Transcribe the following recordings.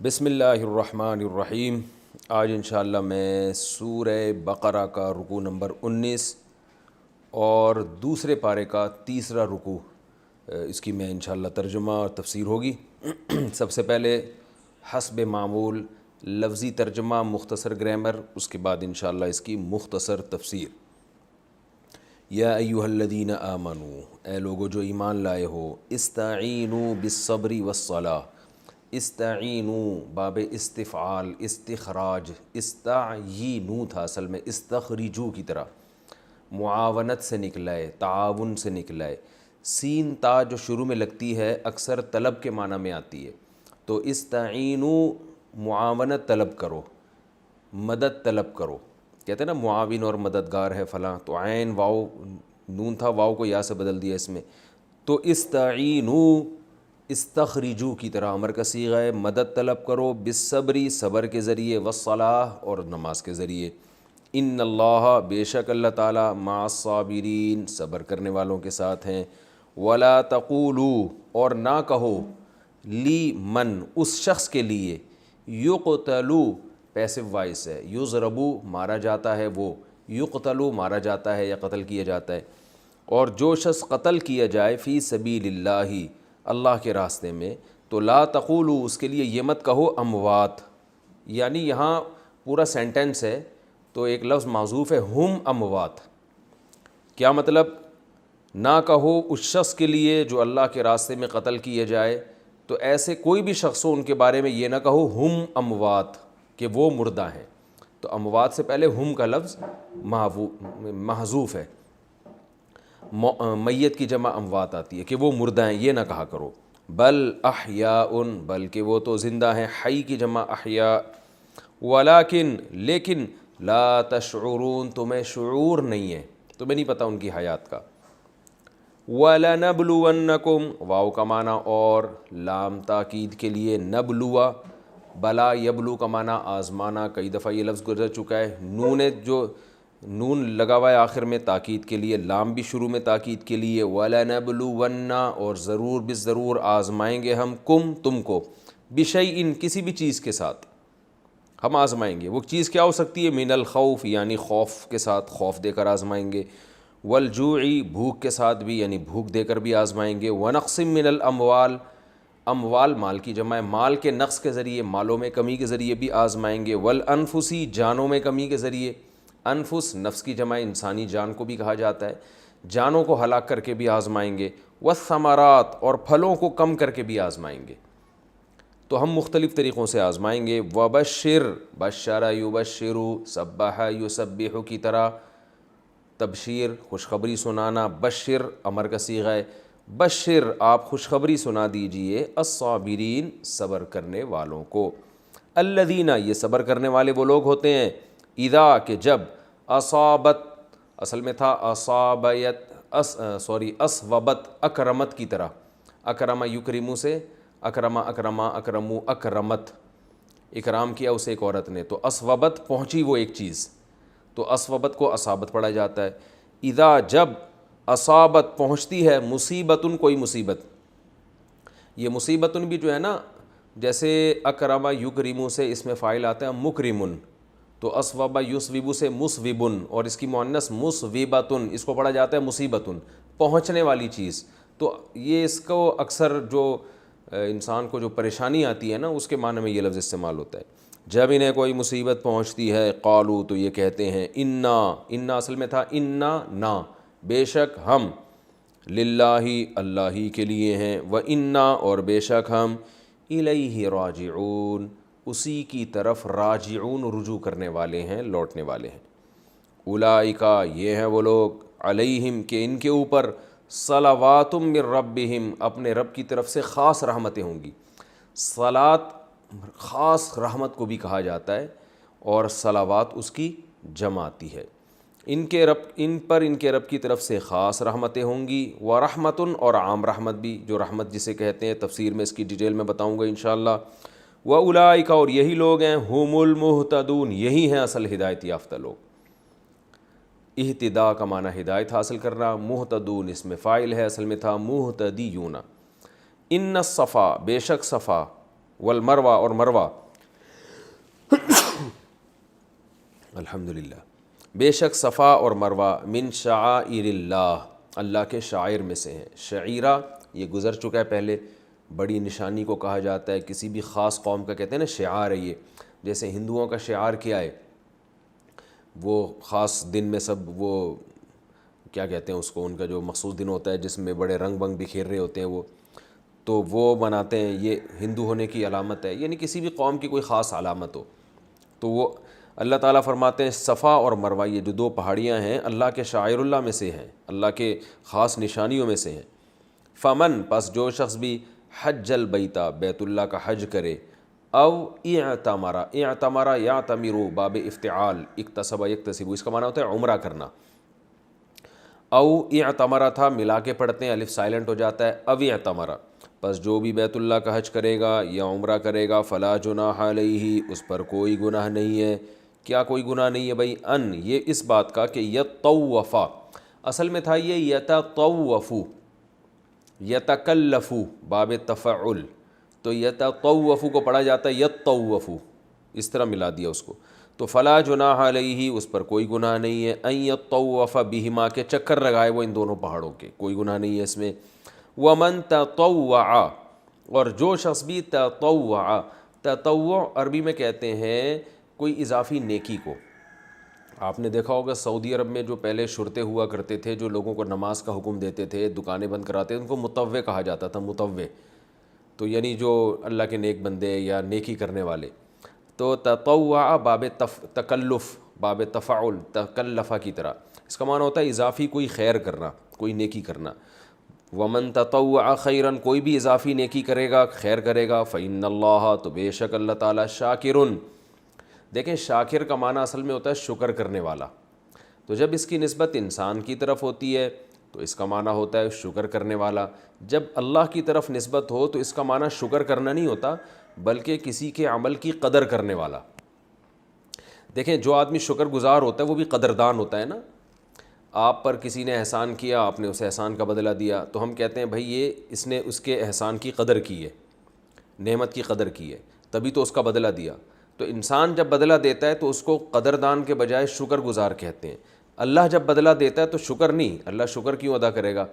بسم اللہ الرحمن الرحیم۔ آج انشاءاللہ میں سورہ بقرہ کا رکوع نمبر 19 اور دوسرے پارے کا تیسرا رکوع اس کی میں انشاءاللہ ترجمہ اور تفسیر ہوگی۔ سب سے پہلے حسب معمول لفظی ترجمہ، مختصر گرامر، اس کے بعد انشاءاللہ اس کی مختصر تفسیر۔ یا ایھا الذین آمنوا، اے لوگو جو ایمان لائے ہو، استعینوا بالصبر والصلاۃ۔ استعینوا باب استفعال، استخراج، استعینوا تھا اصل میں، استخرجو کی طرح، معاونت سے نکلا ہے، تعاون سے نکلا ہے۔ سین تا جو شروع میں لگتی ہے اکثر طلب کے معنی میں آتی ہے، تو استعینوا معاونت طلب کرو، مدد طلب کرو، کہتے ہیں نا معاون اور مددگار ہے فلاں، تو عین واو نون تھا، واو کو یا سے بدل دیا اس میں، تو استعینوا استخرجو کی طرح امر کا صیغہ ہے، مدد طلب کرو، بالصبری صبر کے ذریعے، والصلاۃ اور نماز کے ذریعے۔ ان اللہ بے شک اللہ تعالیٰ مع الصابرین صبر کرنے والوں کے ساتھ ہیں۔ ولا تقولوا اور نہ کہو، لی من اس شخص کے لیے، یقتلو پیسو وائس ہے، یضربو مارا جاتا ہے، وہ یقتلو مارا جاتا ہے یا قتل کیا جاتا ہے، اور جو شخص قتل کیا جائے فی سبیل اللہ اللہ کے راستے میں، تو لا تقولوا اس کے لیے یہ مت کہو اموات، یعنی یہاں پورا سینٹنس ہے تو ایک لفظ معذوف ہے، ہم اموات۔ کیا مطلب؟ نہ کہو اس شخص کے لیے جو اللہ کے راستے میں قتل کیا جائے، تو ایسے کوئی بھی شخص ہو ان کے بارے میں یہ نہ کہو ہم اموات کہ وہ مردہ ہیں، تو اموات سے پہلے ہم کا لفظ محذوف ہے، میت کی جمع اموات آتی ہے کہ وہ مردہ ہیں، یہ نہ کہا کرو۔ بل احیاء بلکہ وہ تو زندہ ہیں، حی کی جمع احیاء، ولیکن لیکن لا تشعرون تمہیں شعور نہیں ہے، تمہیں نہیں پتہ ان کی حیات کا۔ وَلَنَبْلُوَنَّكُمْ واو کا معنی اور لام تاکید کے لیے، نبلوا بلا یبلو کا معنی آزمانا، کئی دفعہ یہ لفظ گزر چکا ہے، جو نون لگا ہوا ہے آخر میں تاکید کے لیے، لام بھی شروع میں تاکید کے لیے، وَلَنَبْلُوَنَّ اور ضرور بالضرور آزمائیں گے ہم، تم کو، بِشَيْءٍ کسی بھی چیز کے ساتھ ہم آزمائیں گے۔ وہ چیز کیا ہو سکتی ہے؟ من الخوف یعنی خوف کے ساتھ، خوف دے کر آزمائیں گے، والجوع بھوک کے ساتھ بھی یعنی بھوک دے کر بھی آزمائیں گے، ونقص من الاموال اموال مال کی جمع ہے، مال کے نقص کے ذریعے، مالوں میں کمی کے ذریعے بھی آزمائیں گے، والانفسی جانوں میں کمی کے ذریعے، انفس نفس کی جمع انسانی جان کو بھی کہا جاتا ہے، جانوں کو ہلاک کر کے بھی آزمائیں گے، والثمرات اور پھلوں کو کم کر کے بھی آزمائیں گے، تو ہم مختلف طریقوں سے آزمائیں گے۔ وبشر بشر یبشر، سبح یسبح کی طرح، تبشیر خوشخبری سنانا، بشر امر کا صیغہ ہے، بشر آپ خوشخبری سنا دیجئے، الصابرین صبر کرنے والوں کو، الذین یہ صبر کرنے والے وہ لوگ ہوتے ہیں، اذا کہ جب، اصابت اصل میں تھا اسوبت اکرمت کی طرح، اکرم یکرمو سے اکرما اکرمو اکرمت، اکرام کیا اسے ایک عورت نے، تو اسوبت پہنچی وہ ایک چیز، تو اسوبت کو اصابت پڑھا جاتا ہے۔ اذا جب اصابت پہنچتی ہے، مصیبتن کوئی مصیبت، یہ مصیبتن بھی جو ہے نا، جیسے اکرم یکرمو سے اس میں فاعل آتا ہے مکرمن، تو اسوب یسوب سے مسوبن، اور اس کی مؤنث مسوبتن، اس کو پڑھا جاتا ہے مصیبتن، پہنچنے والی چیز، تو یہ اس کو اکثر جو انسان کو جو پریشانی آتی ہے نا، اس کے معنی میں یہ لفظ استعمال ہوتا ہے۔ جب انہیں کوئی مصیبت پہنچتی ہے، قالو تو یہ کہتے ہیں، انا اصل میں تھا انا نا بے شک ہم، للہ اللہ ہی کے لیے ہیں، وانا اور بے شک ہم، الیہ راجعون اسی کی طرف راجعون رجوع کرنے والے ہیں، لوٹنے والے ہیں۔ اولئک یہ ہیں وہ لوگ، علیہم کہ ان کے اوپر، صلوات من ربہم اپنے رب کی طرف سے خاص رحمتیں ہوں گی۔ صلاۃ خاص رحمت کو بھی کہا جاتا ہے، اور صلوات اس کی جمع آتی ہے، ان کے رب کی طرف سے خاص رحمتیں ہوں گی، ورحمتن اور عام رحمت بھی، جو رحمت جسے کہتے ہیں تفسیر میں اس کی ڈیٹیل میں بتاؤں گا انشاءاللہ۔ وَأُولَئِكَ اور یہی لوگ ہیں، ہم المہتدون یہی ہیں اصل ہدایت یافتہ لوگ۔ اہتداء کا معنی ہدایت حاصل کرنا، مہتدون اس میں فاعل ہے، اصل میں تھا مہتدیون۔ ان الصفا بے شک صفا والمروہ اور مروہ، الحمدللہ، بے شک صفا اور مروہ من شعائر اللہ، اللہ کے شاعر میں سے ہیں۔ شعیرہ یہ گزر چکا ہے پہلے، بڑی نشانی کو کہا جاتا ہے، کسی بھی خاص قوم کا کہتے ہیں نا شعار ہے یہ، جیسے ہندوؤں کا شعار کیا ہے، وہ خاص دن میں سب وہ کیا کہتے ہیں اس کو، ان کا جو مخصوص دن ہوتا ہے جس میں بڑے رنگ بنگ بکھیر رہے ہوتے ہیں وہ، تو وہ مناتے ہیں، یہ ہندو ہونے کی علامت ہے، یعنی کسی بھی قوم کی کوئی خاص علامت ہو تو وہ اللہ تعالیٰ فرماتے ہیں صفا اور مروہ یہ جو دو پہاڑیاں ہیں اللہ کے شاعر اللہ میں سے ہیں، اللہ کے خاص نشانیوں میں سے ہیں۔ فمن پس جو شخص بھی حج البیتا بیت اللہ کا حج کرے، او اعتمرا یعتمرو باب افتعال، اکتسب یکتسب، اس کا معنی ہوتا ہے عمرہ کرنا، او اعتمرا تھا ملا کے پڑھتے ہیں، الف سائلنٹ ہو جاتا ہے، او اعتمرا، پس جو بھی بیت اللہ کا حج کرے گا یا عمرہ کرے گا، فلا جناح علیہ، اس پر کوئی گناہ نہیں ہے۔ کیا کوئی گناہ نہیں ہے بھائی؟ ان یہ اس بات کا کہ یطوفا، اصل میں تھا یہ یتطوفو، یتکلفو باب تفعل، تو یتطوفو کو پڑھا جاتا ہے یطوفو، اس طرح ملا دیا اس کو، تو فلا جناح علیہ، اس پر کوئی گناہ نہیں ہے، ان یطوف بہما، کے چکر لگائے وہ ان دونوں پہاڑوں کے، کوئی گناہ نہیں ہے اس میں۔ ومن تطوع، اور جو شخص بھی تطوع، تطوع عربی میں کہتے ہیں کوئی اضافی نیکی کو۔ آپ نے دیکھا ہوگا سعودی عرب میں جو پہلے شرطے ہوا کرتے تھے جو لوگوں کو نماز کا حکم دیتے تھے، دکانیں بند کراتے تھے، ان کو مطوع کہا جاتا تھا، مطوع، تو یعنی جو اللہ کے نیک بندے یا نیکی کرنے والے۔ تو تطوع باب تکلف، باب تفعل، تکلفہ کی طرح، اس کا معنی ہوتا ہے اضافی کوئی خیر کرنا، کوئی نیکی کرنا۔ ومن تطوع خیرا، کوئی بھی اضافی نیکی کرے گا، خیر کرے گا، فإن اللہ، تو بے شک اللہ تعالیٰ، شاکرن، دیکھیں شاکر کا معنی اصل میں ہوتا ہے شکر کرنے والا، تو جب اس کی نسبت انسان کی طرف ہوتی ہے تو اس کا معنی ہوتا ہے شکر کرنے والا، جب اللہ کی طرف نسبت ہو تو اس کا معنی شکر کرنا نہیں ہوتا بلکہ کسی کے عمل کی قدر کرنے والا۔ دیکھیں جو آدمی شکر گزار ہوتا ہے وہ بھی قدردان ہوتا ہے نا، آپ پر کسی نے احسان کیا، آپ نے اسے احسان کا بدلہ دیا، تو ہم کہتے ہیں بھائی یہ اس نے اس کے احسان کی قدر کی ہے، نعمت کی قدر کی ہے، تبھی تو اس کا بدلہ دیا۔ تو انسان جب بدلہ دیتا ہے تو اس کو قدردان کے بجائے شکر گزار کہتے ہیں۔ اللہ جب بدلہ دیتا ہے تو شکر نہیں، اللہ شکر کیوں ادا کرے گا،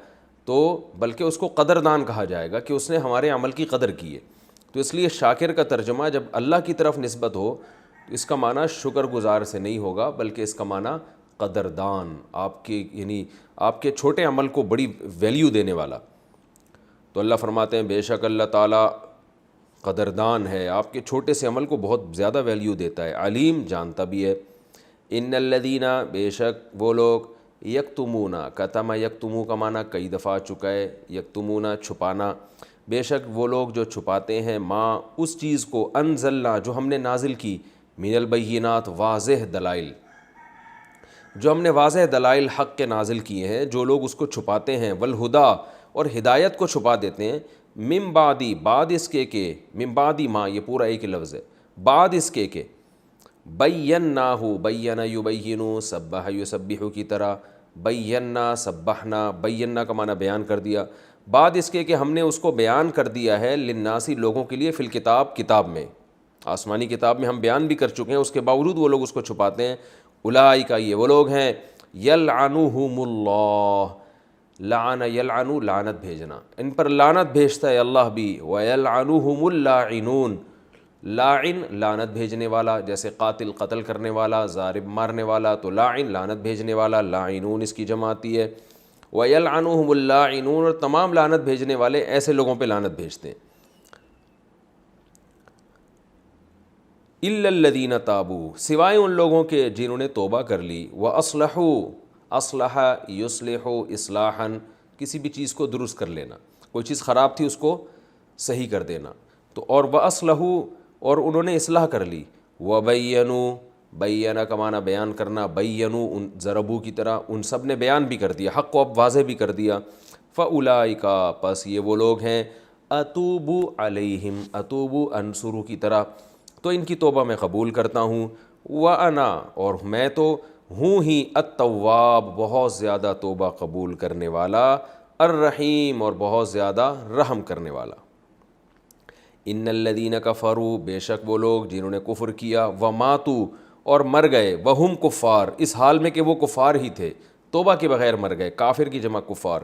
تو بلکہ اس کو قدردان کہا جائے گا کہ اس نے ہمارے عمل کی قدر کی ہے۔ تو اس لیے شاکر کا ترجمہ جب اللہ کی طرف نسبت ہو تو اس کا معنی شکر گزار سے نہیں ہوگا بلکہ اس کا معنی قدردان، آپ کے یعنی آپ کے چھوٹے عمل کو بڑی ویلیو دینے والا۔ تو اللہ فرماتے ہیں بے شک اللہ تعالیٰ قدردان ہے، آپ کے چھوٹے سے عمل کو بہت زیادہ ویلیو دیتا ہے، علیم، جانتا بھی ہے۔ ان الذین، بے شک وہ لوگ، یکتمون، کتم یکتمو کا معنی کئی دفعہ آ چکا ہے، یکتمون چھپانا، بے شک وہ لوگ جو چھپاتے ہیں، ماں اس چیز کو، انزلنا جو ہم نے نازل کی، من البینات واضح دلائل، جو ہم نے واضح دلائل حق کے نازل کیے ہیں، جو لوگ اس کو چھپاتے ہیں، والہدا، اور ہدایت کو چھپا دیتے ہیں، من بعدی، بعد اس کے کہ، من بعدی ماں، یہ پورا ایک لفظ ہے، بعد اس کے کہ، بیناہ، بین یبین، سبح یسبح کی طرح، بینا، سبحنا، بینا کا معنی بیان کر دیا، بعد اس کے کہ ہم نے اس کو بیان کر دیا ہے، للناسی، لوگوں کے لیے، فی الکتاب، کتاب میں، آسمانی کتاب میں ہم بیان بھی کر چکے ہیں، اس کے باوجود وہ لوگ اس کو چھپاتے ہیں۔ اولئک، یہ وہ لوگ ہیں، یلعنہم اللہ، لعن یلعن، لعنت بھیجنا، ان پر لعنت بھیجتا ہے اللہ بھی، ویلعنہم اللاعنون، لاعن لعنت بھیجنے والا، جیسے قاتل قتل کرنے والا، ضارب مارنے والا، تو لاعن لعنت بھیجنے والا، لاعنون اس کی جمع آتی ہے، ویلعنہم اللاعنون، اور تمام لعنت بھیجنے والے ایسے لوگوں پہ لعنت بھیجتے ہیں۔ الا الذین تابوا، سوائے ان لوگوں کے جنہوں نے توبہ کر لی، واصلحوا، اصلح یصلح اصلاحا، کسی بھی چیز کو درست کر لینا، کوئی چیز خراب تھی اس کو صحیح کر دینا، تو اور واصلحوا، اور انہوں نے اصلاح کر لی، وبینوا، بینا کا معنی بیان کرنا، بینوا ضربوا کی طرح، ان سب نے بیان بھی کر دیا، حق کو اب واضح بھی کر دیا، فاولئک، پس یہ وہ لوگ ہیں، اتوب علیہم، اتوب انصروا کی طرح، تو ان کی توبہ میں قبول کرتا ہوں، وَأَنَا، اور میں تو ہوں ہی، التواب، بہت زیادہ توبہ قبول کرنے والا، الرحیم، اور بہت زیادہ رحم کرنے والا۔ ان الذین کفروا، بے شک وہ لوگ جنہوں نے کفر کیا، وماتوا، اور مر گئے، وہم کفار، اس حال میں کہ وہ کفار ہی تھے، توبہ کے بغیر مر گئے، کافر کی جمع کفار،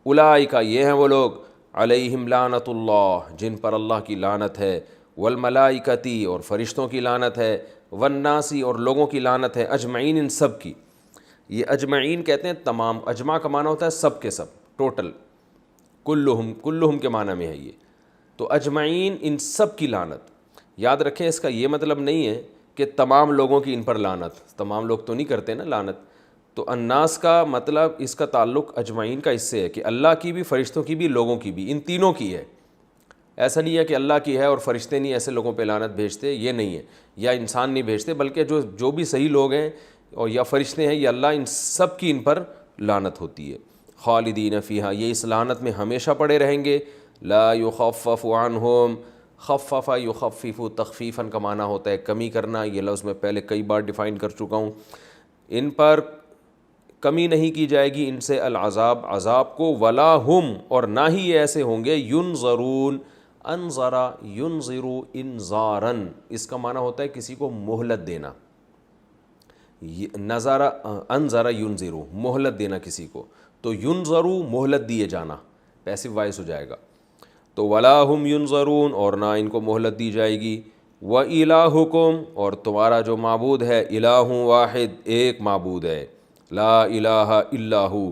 اولئک، یہ ہیں وہ لوگ، علیہم لعنت اللہ، جن پر اللہ کی لعنت ہے، والملائکتی، اور فرشتوں کی لعنت ہے، والناسی، اور لوگوں کی لعنت ہے، اجمعین، ان سب کی۔ یہ اجمعین کہتے ہیں تمام، اجمع کا معنی ہوتا ہے سب کے سب، ٹوٹل، کلہم، کلہم کے معنی میں ہے یہ، تو اجمعین، ان سب کی لعنت۔ یاد رکھیں اس کا یہ مطلب نہیں ہے کہ تمام لوگوں کی ان پر لعنت، تمام لوگ تو نہیں کرتے نا لعنت، تو الناس کا مطلب اس کا تعلق اجمعین کا اس سے ہے کہ اللہ کی بھی، فرشتوں کی بھی، لوگوں کی بھی، ان تینوں کی ہے۔ ایسا نہیں ہے کہ اللہ کی ہے اور فرشتے نہیں ایسے لوگوں پہ لعنت بھیجتے، یہ نہیں ہے، یا انسان نہیں بھیجتے، بلکہ جو بھی صحیح لوگ ہیں اور یا فرشتے ہیں یا اللہ، ان سب کی ان پر لعنت ہوتی ہے۔ خالدین فیہا، یہ اس لعنت میں ہمیشہ پڑے رہیں گے۔ لا یخفف عنہم، خفف یخفف، تخفیفاً کا معنی ہوتا ہے کمی کرنا، یہ لفظ میں پہلے کئی بار ڈیفائن کر چکا ہوں۔ ان پر کمی نہیں کی جائے گی ان سے العذاب، عذاب کو، ولا ہم، اور نہ ہی یہ ایسے ہوں گے، ینظرون، انظرا ینظر انذاراً، اس کا معنی ہوتا ہے کسی کو مہلت دینا، نظر، انظر ینظر، مہلت دینا کسی کو، تو ینظر، مہلت دیے جانا، پیسو وائس ہو جائے گا، تو ولا ہم ینظرون، اور نہ ان کو مہلت دی جائے گی۔ وَإِلَٰهُكُمْ، اور تمہارا جو معبود ہے، الہ واحد، ایک معبود ہے، لا الہ الا ہو،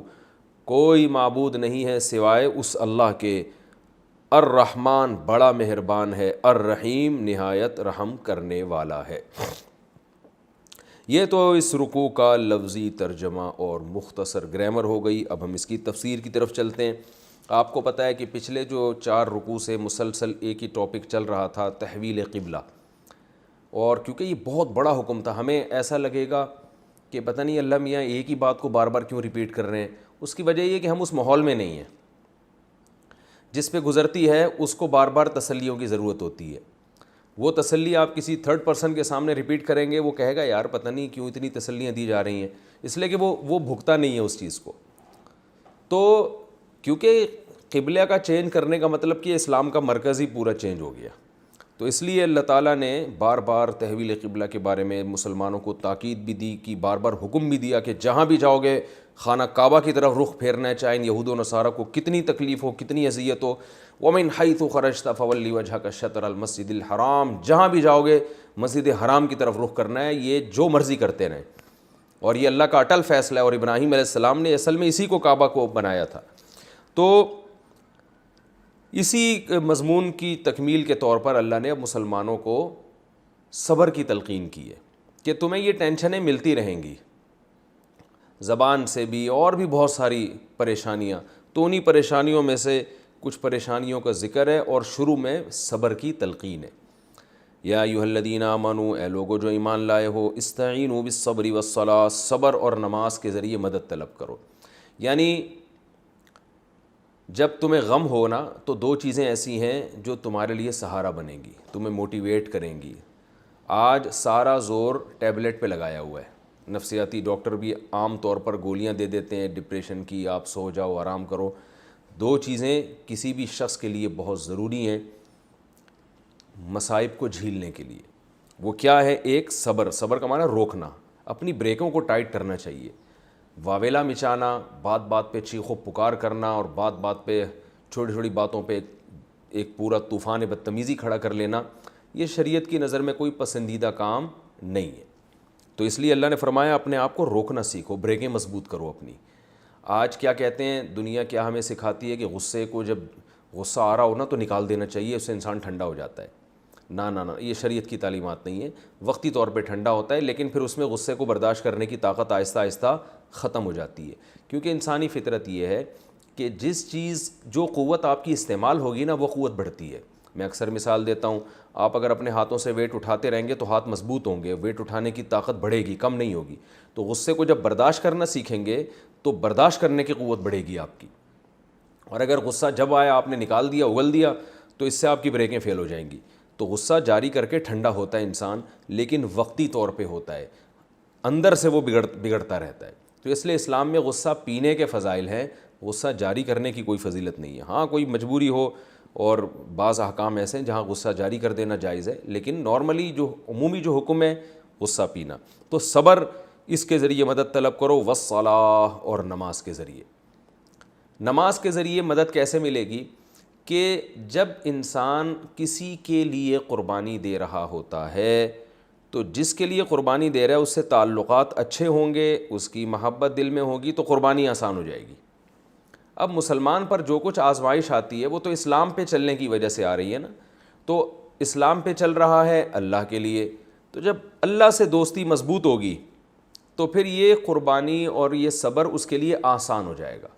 کوئی معبود نہیں ہے سوائے اس اللہ کے، الرحمن، بڑا مہربان ہے، الرحیم، نہایت رحم کرنے والا ہے۔ یہ تو اس رکوع کا لفظی ترجمہ اور مختصر گرامر ہو گئی۔ اب ہم اس کی تفسیر کی طرف چلتے ہیں۔ آپ کو پتہ ہے کہ پچھلے جو 4 رکوع سے مسلسل ایک ہی ٹاپک چل رہا تھا، تحویل قبلہ، اور کیونکہ یہ بہت بڑا حکم تھا، ہمیں ایسا لگے گا کہ پتہ نہیں اللہ میاں ایک ہی بات کو بار بار کیوں ریپیٹ کر رہے ہیں۔ اس کی وجہ یہ کہ ہم اس ماحول میں نہیں ہیں، جس پہ گزرتی ہے اس کو بار بار تسلیوں کی ضرورت ہوتی ہے۔ وہ تسلی آپ کسی تھرڈ پرسن کے سامنے ریپیٹ کریں گے، وہ کہے گا یار پتہ نہیں کیوں اتنی تسلیاں دی جا رہی ہیں، اس لیے کہ وہ بھگتا نہیں ہے اس چیز کو۔ تو کیونکہ قبلہ کا چینج کرنے کا مطلب کہ اسلام کا مرکز ہی پورا چینج ہو گیا، تو اس لیے اللہ تعالیٰ نے بار بار تحویل قبلہ کے بارے میں مسلمانوں کو تاکید بھی دی کہ بار بار حکم بھی دیا کہ جہاں بھی جاؤ گے خانہ کعبہ کی طرف رخ پھیرنا ہے، چاہے یہود و نصارہ کو کتنی تکلیف ہو، کتنی اذیت ہو۔ وَمِنْ حَيْثُ خَرَجْتَ فَوَلِّ وَجْهَكَ شَطْرَ الْمَسْجِدِ الْحَرَامِ، جہاں بھی جاؤ گے مسجد حرام کی طرف رخ کرنا ہے، یہ جو مرضی کرتے رہیں، اور یہ اللہ کا اٹل فیصلہ ہے، اور ابراہیم علیہ السلام نے اصل میں اسی کو کعبہ کو بنایا تھا۔ تو اسی مضمون کی تکمیل کے طور پر اللہ نے اب مسلمانوں کو صبر کی تلقین کی ہے کہ تمہیں یہ ٹینشنیں ملتی رہیں گی، زبان سے بھی اور بھی بہت ساری پریشانیاں، تو انہی پریشانیوں میں سے کچھ پریشانیوں کا ذکر ہے، اور شروع میں صبر کی تلقین ہے۔ یا ایھا الذین آمنوا، اے لوگو جو ایمان لائے ہو، استعینوا بالصبر والصلاۃ، صبر اور نماز کے ذریعے مدد طلب کرو۔ یعنی جب تمہیں غم ہو نا تو 2 چیزیں ایسی ہیں جو تمہارے لیے سہارا بنیں گی، تمہیں موٹیویٹ کریں گی۔ آج سارا زور ٹیبلٹ پہ لگایا ہوا ہے، نفسیاتی ڈاکٹر بھی عام طور پر گولیاں دے دیتے ہیں ڈپریشن کی، آپ سو جاؤ، آرام کرو۔ 2 چیزیں کسی بھی شخص کے لیے بہت ضروری ہیں مصائب کو جھیلنے کے لیے۔ وہ کیا ہے؟ ایک صبر، صبر کا معنی روکنا، اپنی بریکوں کو ٹائٹ کرنا چاہیے۔ واویلا مچانا، بات بات پہ چیخ و پکار کرنا، اور بات بات پہ چھوٹی چھوٹی باتوں پہ ایک پورا طوفان بدتمیزی کھڑا کر لینا، یہ شریعت کی نظر میں کوئی پسندیدہ کام نہیں ہے۔ تو اس لیے اللہ نے فرمایا اپنے آپ کو روکنا سیکھو، بریکیں مضبوط کرو اپنی۔ آج کیا کہتے ہیں دنیا، کیا ہمیں سکھاتی ہے کہ غصے کو، جب غصہ آ رہا ہو نا تو نکال دینا چاہیے، اس سے انسان ٹھنڈا ہو جاتا ہے۔ نہ نہ نہ، یہ شریعت کی تعلیمات نہیں ہے۔ وقتی طور پہ ٹھنڈا ہوتا ہے، لیکن پھر اس میں غصے کو برداشت کرنے کی طاقت آہستہ آہستہ ختم ہو جاتی ہے، کیونکہ انسانی فطرت یہ ہے کہ جس چیز، جو قوت آپ کی استعمال ہوگی نا، وہ قوت بڑھتی ہے۔ میں اکثر مثال دیتا ہوں، آپ اگر اپنے ہاتھوں سے ویٹ اٹھاتے رہیں گے تو ہاتھ مضبوط ہوں گے، ویٹ اٹھانے کی طاقت بڑھے گی، کم نہیں ہوگی۔ تو غصے کو جب برداشت کرنا سیکھیں گے تو برداشت کرنے کی قوت بڑھے گی آپ کی، اور اگر غصہ جب آیا آپ نے نکال دیا، اگل دیا، تو اس سے آپ کی بریکیں فیل ہو جائیں گی۔ تو غصہ جاری کر کے ٹھنڈا ہوتا ہے انسان، لیکن وقتی طور پہ ہوتا ہے، اندر سے وہ بگڑتا رہتا ہے۔ تو اس لیے اسلام میں غصہ پینے کے فضائل ہیں، غصہ جاری کرنے کی کوئی فضیلت نہیں ہے۔ ہاں کوئی مجبوری ہو، اور بعض احکام ایسے ہیں جہاں غصہ جاری کر دینا جائز ہے، لیکن نارملی جو عمومی جو حکم ہے غصہ پینا، تو صبر اس کے ذریعے مدد طلب کرو، والصلاۃ، اور نماز کے ذریعے۔ نماز کے ذریعے مدد کیسے ملے گی کہ جب انسان کسی کے لیے قربانی دے رہا ہوتا ہے تو جس کے لیے قربانی دے رہا ہے اس سے تعلقات اچھے ہوں گے، اس کی محبت دل میں ہوگی تو قربانی آسان ہو جائے گی۔ اب مسلمان پر جو کچھ آزمائش آتی ہے وہ تو اسلام پہ چلنے کی وجہ سے آ رہی ہے نا، تو اسلام پہ چل رہا ہے اللہ کے لیے، تو جب اللہ سے دوستی مضبوط ہوگی تو پھر یہ قربانی اور یہ صبر اس کے لیے آسان ہو جائے گا۔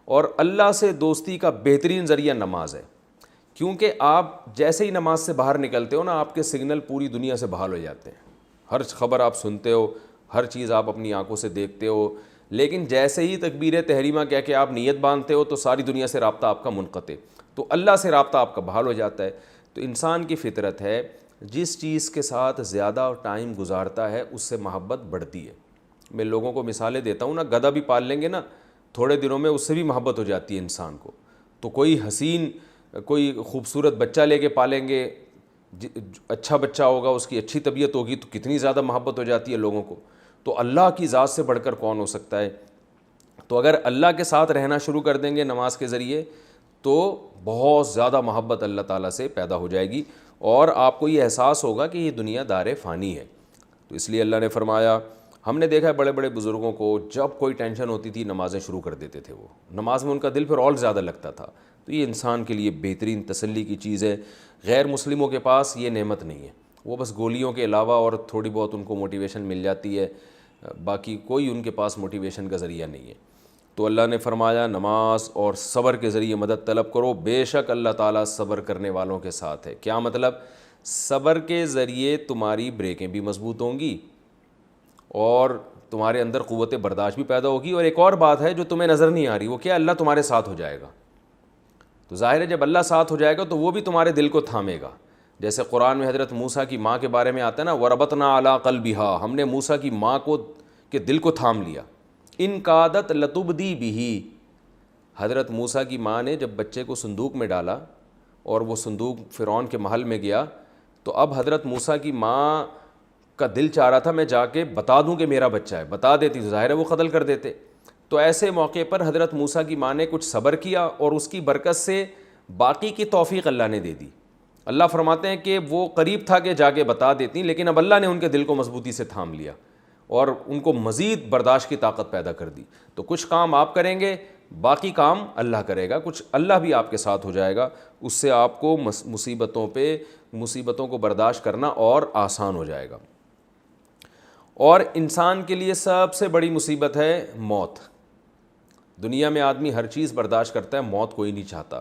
اور اللہ سے دوستی کا بہترین ذریعہ نماز ہے، کیونکہ آپ جیسے ہی نماز سے باہر نکلتے ہو نا، آپ کے سگنل پوری دنیا سے بحال ہو جاتے ہیں، ہر خبر آپ سنتے ہو، ہر چیز آپ اپنی آنکھوں سے دیکھتے ہو، لیکن جیسے ہی تکبیر تحریمہ کہہ کے آپ نیت باندھتے ہو تو ساری دنیا سے رابطہ آپ کا منقطع، تو اللہ سے رابطہ آپ کا بحال ہو جاتا ہے۔ تو انسان کی فطرت ہے جس چیز کے ساتھ زیادہ ٹائم گزارتا ہے اس سے محبت بڑھتی ہے۔ میں لوگوں کو مثالیں دیتا ہوں نا، گدھا بھی پال لیں گے نا، تھوڑے دنوں میں اس سے بھی محبت ہو جاتی ہے انسان کو۔ تو کوئی حسین، کوئی خوبصورت بچہ لے کے پالیں گے، اچھا بچہ ہوگا، اس کی اچھی طبیعت ہوگی تو کتنی زیادہ محبت ہو جاتی ہے لوگوں کو۔ تو اللہ کی ذات سے بڑھ کر کون ہو سکتا ہے؟ تو اگر اللہ کے ساتھ رہنا شروع کر دیں گے نماز کے ذریعے تو بہت زیادہ محبت اللہ تعالیٰ سے پیدا ہو جائے گی، اور آپ کو یہ احساس ہوگا کہ یہ دنیا دار فانی ہے۔ تو اس لیے اللہ نے فرمایا، ہم نے دیکھا ہے بڑے بڑے بزرگوں کو جب کوئی ٹینشن ہوتی تھی نمازیں شروع کر دیتے تھے، وہ نماز میں ان کا دل پھر اور زیادہ لگتا تھا۔ تو یہ انسان کے لیے بہترین تسلی کی چیز ہے۔ غیر مسلموں کے پاس یہ نعمت نہیں ہے، وہ بس گولیوں کے علاوہ اور تھوڑی بہت ان کو موٹیویشن مل جاتی ہے، باقی کوئی ان کے پاس موٹیویشن کا ذریعہ نہیں ہے۔ تو اللہ نے فرمایا نماز اور صبر کے ذریعے مدد طلب کرو، بے شک اللہ تعالیٰ صبر کرنے والوں کے ساتھ ہے۔ کیا مطلب؟ صبر کے ذریعے تمہاری بریکیں بھی مضبوط ہوں گی اور تمہارے اندر قوت برداشت بھی پیدا ہوگی، اور ایک اور بات ہے جو تمہیں نظر نہیں آ رہی، وہ کیا؟ اللہ تمہارے ساتھ ہو جائے گا۔ تو ظاہر ہے جب اللہ ساتھ ہو جائے گا تو وہ بھی تمہارے دل کو تھامے گا۔ جیسے قرآن میں حضرت موسیٰ کی ماں کے بارے میں آتا ہے نا، وَرَبَطْنَا عَلَىٰ قَلْبِهَا، ہم نے موسیٰ کی ماں کو کے دل کو تھام لیا۔ ان کادت لتبدی بہ، حضرت موسیٰ کی ماں نے جب بچے کو صندوق میں ڈالا اور وہ صندوق فرعون کے محل میں گیا، تو اب حضرت موسیٰ کی ماں کا دل چاہ رہا تھا میں جا کے بتا دوں کہ میرا بچہ ہے، بتا دیتی تو ظاہر ہے وہ قتل کر دیتے۔ تو ایسے موقع پر حضرت موسیٰ کی ماں نے کچھ صبر کیا اور اس کی برکت سے باقی کی توفیق اللہ نے دے دی۔ اللہ فرماتے ہیں کہ وہ قریب تھا کہ جا کے بتا دیتی، لیکن اب اللہ نے ان کے دل کو مضبوطی سے تھام لیا اور ان کو مزید برداشت کی طاقت پیدا کر دی۔ تو کچھ کام آپ کریں گے، باقی کام اللہ کرے گا، کچھ اللہ بھی آپ کے ساتھ ہو جائے گا، اس سے آپ کو مصیبتوں کو برداشت کرنا اور آسان ہو جائے گا۔ اور انسان کے لیے سب سے بڑی مصیبت ہے موت۔ دنیا میں آدمی ہر چیز برداشت کرتا ہے، موت کوئی نہیں چاہتا۔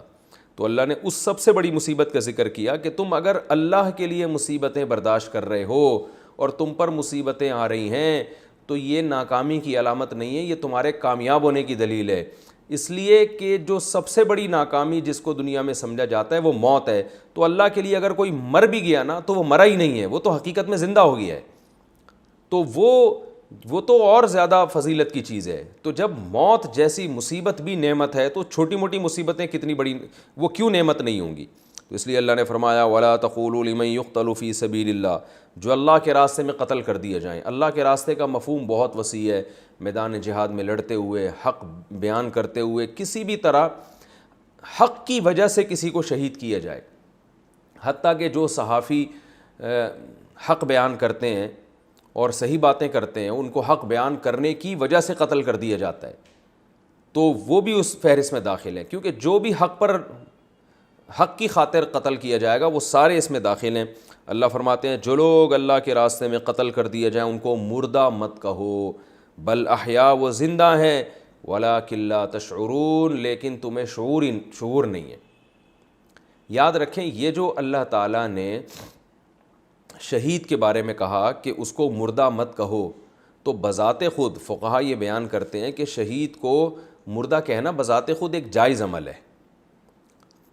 تو اللہ نے اس سب سے بڑی مصیبت کا ذکر کیا کہ تم اگر اللہ کے لیے مصیبتیں برداشت کر رہے ہو اور تم پر مصیبتیں آ رہی ہیں تو یہ ناکامی کی علامت نہیں ہے، یہ تمہارے کامیاب ہونے کی دلیل ہے۔ اس لیے کہ جو سب سے بڑی ناکامی جس کو دنیا میں سمجھا جاتا ہے وہ موت ہے، تو اللہ کے لیے اگر کوئی مر بھی گیا نا تو وہ مرا ہی نہیں ہے، وہ تو حقیقت میں زندہ ہو گیا ہے، تو وہ تو اور زیادہ فضیلت کی چیز ہے۔ تو جب موت جیسی مصیبت بھی نعمت ہے تو چھوٹی موٹی مصیبتیں کتنی بڑی، وہ کیوں نعمت نہیں ہوں گی؟ تو اس لیے اللہ نے فرمایا وَلَا تَقُولُوا لِمَن يُقْتَلُ فِي سَبِيلِ اللَّهِ، جو اللہ کے راستے میں قتل کر دیے جائیں۔ اللہ کے راستے کا مفہوم بہت وسیع ہے، میدان جہاد میں لڑتے ہوئے، حق بیان کرتے ہوئے، کسی بھی طرح حق کی وجہ سے کسی کو شہید کیا جائے۔ حتیٰ کہ جو صحافی حق بیان کرتے ہیں اور صحیح باتیں کرتے ہیں، ان کو حق بیان کرنے کی وجہ سے قتل کر دیا جاتا ہے، تو وہ بھی اس فہرست میں داخل ہیں، کیونکہ جو بھی حق کی خاطر قتل کیا جائے گا وہ سارے اس میں داخل ہیں۔ اللہ فرماتے ہیں جو لوگ اللہ کے راستے میں قتل کر دیے جائیں ان کو مردہ مت کہو، بل احیاء، وہ زندہ ہیں، وَلَٰكِن لَا تَشْعُرُونَ، لیکن تمہیں شعور نہیں ہے۔ یاد رکھیں یہ جو اللہ تعالیٰ نے شہید کے بارے میں کہا کہ اس کو مردہ مت کہو، تو بذات خود فقہا یہ بیان کرتے ہیں کہ شہید کو مردہ کہنا بذات خود ایک جائز عمل ہے۔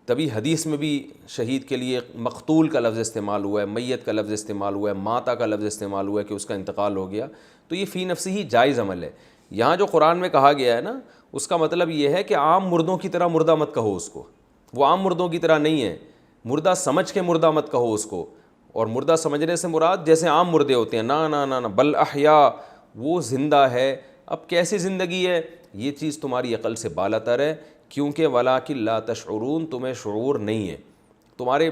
تبھی حدیث میں بھی شہید کے لیے مقتول کا لفظ استعمال ہوا ہے، میت کا لفظ استعمال ہوا ہے، ماتا کا لفظ استعمال ہوا ہے کہ اس کا انتقال ہو گیا، تو یہ فی نفسی ہی جائز عمل ہے۔ یہاں جو قرآن میں کہا گیا ہے نا، اس کا مطلب یہ ہے کہ عام مردوں کی طرح مردہ مت کہو اس کو، وہ عام مردوں کی طرح نہیں ہے. مردہ سمجھ کے مردہ مت کہو اس کو, اور مردہ سمجھنے سے مراد جیسے عام مردے ہوتے ہیں, نا نا نا نا, بل احیا, وہ زندہ ہے. اب کیسی زندگی ہے, یہ چیز تمہاری عقل سے بالا تر ہے, کیونکہ ولاکن لا تشعرون, تمہیں شعور نہیں ہے, تمہارے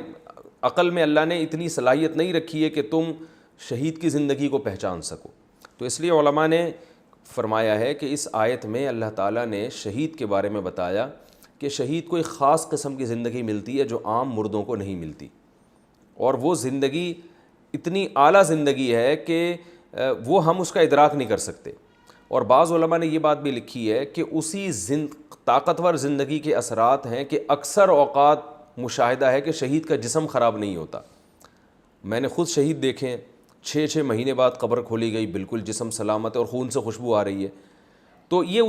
عقل میں اللہ نے اتنی صلاحیت نہیں رکھی ہے کہ تم شہید کی زندگی کو پہچان سکو. تو اس لیے علماء نے فرمایا ہے کہ اس آیت میں اللہ تعالیٰ نے شہید کے بارے میں بتایا کہ شہید کو ایک خاص قسم کی زندگی ملتی ہے جو عام مردوں کو نہیں ملتی, اور وہ زندگی اتنی اعلیٰ زندگی ہے کہ وہ ہم اس کا ادراک نہیں کر سکتے. اور بعض علماء نے یہ بات بھی لکھی ہے کہ اسی طاقتور زندگی کے اثرات ہیں کہ اکثر اوقات مشاہدہ ہے کہ شہید کا جسم خراب نہیں ہوتا. میں نے خود شہید دیکھے, 6 مہینے بعد قبر کھولی گئی, بالکل جسم سلامت ہے اور خون سے خوشبو آ رہی ہے. تو یہ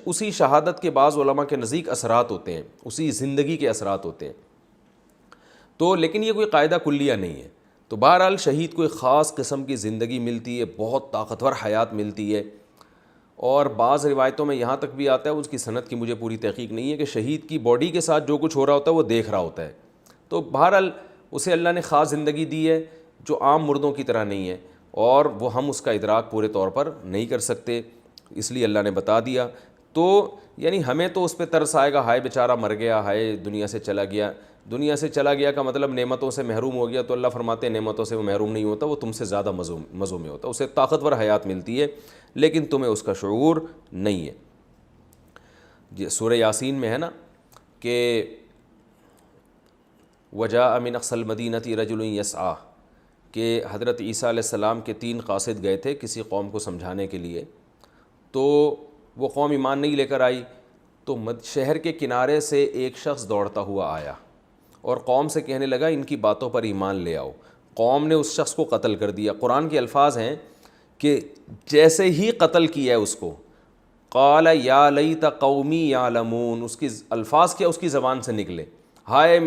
اسی شہادت کے بعض علماء کے نزدیک اثرات ہوتے ہیں, اسی زندگی کے اثرات ہوتے ہیں. تو لیکن یہ کوئی قاعدہ کلیہ نہیں ہے. تو بہرحال شہید کو ایک خاص قسم کی زندگی ملتی ہے, بہت طاقتور حیات ملتی ہے. اور بعض روایتوں میں یہاں تک بھی آتا ہے, اس کی سند کی مجھے پوری تحقیق نہیں ہے, کہ شہید کی باڈی کے ساتھ جو کچھ ہو رہا ہوتا ہے وہ دیکھ رہا ہوتا ہے. تو بہرحال اسے اللہ نے خاص زندگی دی ہے جو عام مردوں کی طرح نہیں ہے, اور وہ ہم اس کا ادراک پورے طور پر نہیں کر سکتے, اس لیے اللہ نے بتا دیا. تو یعنی ہمیں تو اس پہ ترس آئے گا, ہائے بیچارہ مر گیا, ہائے دنیا سے چلا گیا. دنیا سے چلا گیا کا مطلب نعمتوں سے محروم ہو گیا, تو اللہ فرماتے ہیں نعمتوں سے وہ محروم نہیں ہوتا, وہ تم سے زیادہ مزوں میں ہوتا, اسے طاقتور حیات ملتی ہے لیکن تمہیں اس کا شعور نہیں ہے. یہ سورہ یاسین میں ہے نا کہ وجاء من اقصى المدینة رجل یسعیٰ, کہ حضرت عیسیٰ علیہ السلام کے 3 قاصد گئے تھے کسی قوم کو سمجھانے کے لیے. تو وہ قوم ایمان نہیں لے کر آئی, تو شہر کے کنارے سے ایک شخص دوڑتا ہوا آیا اور قوم سے کہنے لگا ان کی باتوں پر ایمان لے آؤ. قوم نے اس شخص کو قتل کر دیا. قرآن کے الفاظ ہیں کہ جیسے ہی قتل کیا ہے اس کو, قال یا لیت قومی یعلمون, اس کی الفاظ کیا اس کی زبان سے نکلے, ہائے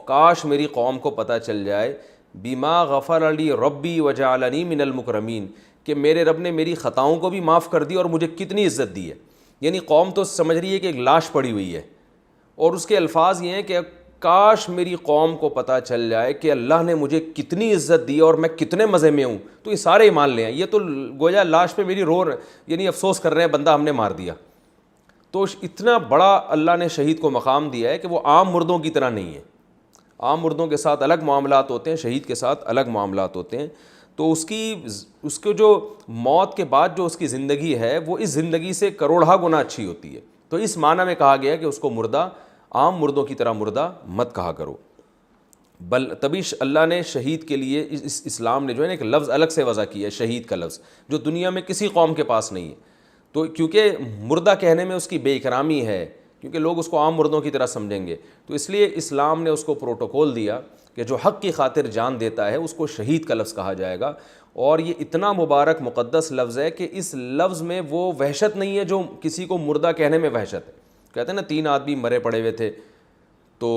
کاش میری قوم کو پتہ چل جائے, بما غفر لی ربی وجعلنی من المکرمین, کہ میرے رب نے میری خطاؤں کو بھی معاف کر دی اور مجھے کتنی عزت دی ہے. یعنی قوم تو سمجھ رہی ہے کہ ایک لاش پڑی ہوئی ہے, اور اس کے الفاظ یہ ہیں کہ کاش میری قوم کو پتہ چل جائے کہ اللہ نے مجھے کتنی عزت دی اور میں کتنے مزے میں ہوں, تو یہ سارے ایمان لے آئیں. یہ تو گویا لاش پہ میری یعنی افسوس کر رہے ہیں بندہ ہم نے مار دیا. تو اتنا بڑا اللہ نے شہید کو مقام دیا ہے کہ وہ عام مردوں کی طرح نہیں ہے. عام مردوں کے ساتھ الگ معاملات ہوتے ہیں, شہید کے ساتھ الگ معاملات ہوتے ہیں. تو اس کو جو موت کے بعد جو اس کی زندگی ہے وہ اس زندگی سے کروڑہ گنا اچھی ہوتی ہے. تو اس معنی میں کہا گیا کہ اس کو مردہ عام مردوں کی طرح مردہ مت کہا کرو. تبھی اللہ نے شہید کے لیے اسلام نے جو ہے نا ایک لفظ الگ سے وضع کیا ہے, شہید کا لفظ, جو دنیا میں کسی قوم کے پاس نہیں ہے. تو کیونکہ مردہ کہنے میں اس کی بے اکرامی ہے, کیونکہ لوگ اس کو عام مردوں کی طرح سمجھیں گے, تو اس لیے اسلام نے اس کو پروٹوکول دیا کہ جو حق کی خاطر جان دیتا ہے اس کو شہید کا لفظ کہا جائے گا. اور یہ اتنا مبارک مقدس لفظ ہے کہ اس لفظ میں وہ وحشت نہیں ہے جو کسی کو مردہ کہنے میں وحشت ہے. کہتے ہیں نا 3 آدمی مرے پڑے ہوئے تھے تو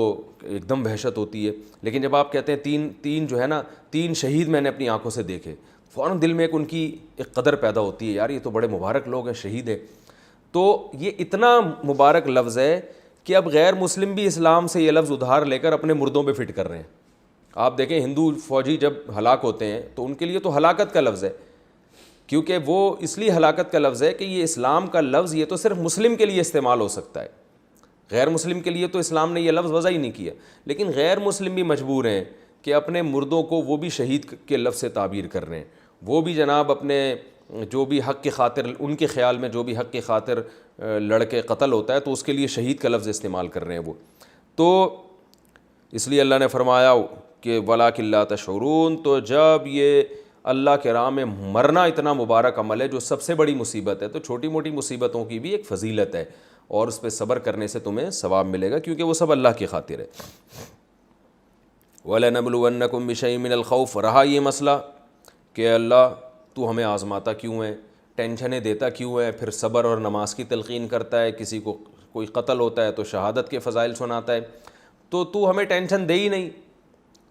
ایک دم وحشت ہوتی ہے, لیکن جب آپ کہتے ہیں تین جو ہے نا 3 شہید میں نے اپنی آنکھوں سے دیکھے, فوراً دل میں ان کی ایک قدر پیدا ہوتی ہے, یار یہ تو بڑے مبارک لوگ ہیں, شہید ہیں. تو یہ اتنا مبارک لفظ ہے کہ اب غیر مسلم بھی اسلام سے یہ لفظ ادھار لے کر اپنے مردوں پہ فٹ کر رہے ہیں. آپ دیکھیں ہندو فوجی جب ہلاک ہوتے ہیں تو ان کے لیے تو ہلاکت کا لفظ ہے, کیونکہ وہ اس لیے ہلاکت کا لفظ ہے کہ یہ اسلام کا لفظ یہ تو صرف مسلم کے لیے استعمال ہو سکتا ہے, غیر مسلم کے لیے تو اسلام نے یہ لفظ وضع ہی نہیں کیا. لیکن غیر مسلم بھی مجبور ہیں کہ اپنے مردوں کو وہ بھی شہید کے لفظ سے تعبیر کر رہے ہیں, وہ بھی جناب اپنے جو بھی حق کی خاطر, ان کے خیال میں جو بھی حق کی خاطر لڑکے قتل ہوتا ہے تو اس کے لیے شہید کا لفظ استعمال کر رہے ہیں وہ. تو اس لیے اللہ نے فرمایا کہ وَلَٰكِن لَا تَشْعُرُونَ, تو جب یہ اللہ کے راہ میں مرنا اتنا مبارک عمل ہے جو سب سے بڑی مصیبت ہے, تو چھوٹی موٹی مصیبتوں کی بھی ایک فضیلت ہے اور اس پہ صبر کرنے سے تمہیں ثواب ملے گا, کیونکہ وہ سب اللہ کی خاطر ہے. وَلَنَبْلُوَنَّكُمْ بِشَيْءٍ مِّنَ الْخَوْفِ, رہا یہ مسئلہ کہ اللہ تو ہمیں آزماتا کیوں ہے, ٹینشنیں دیتا کیوں ہے, پھر صبر اور نماز کی تلقین کرتا ہے, کسی کو کوئی قتل ہوتا ہے تو شہادت کے فضائل سناتا ہے, تو ہمیں ٹینشن دے ہی نہیں,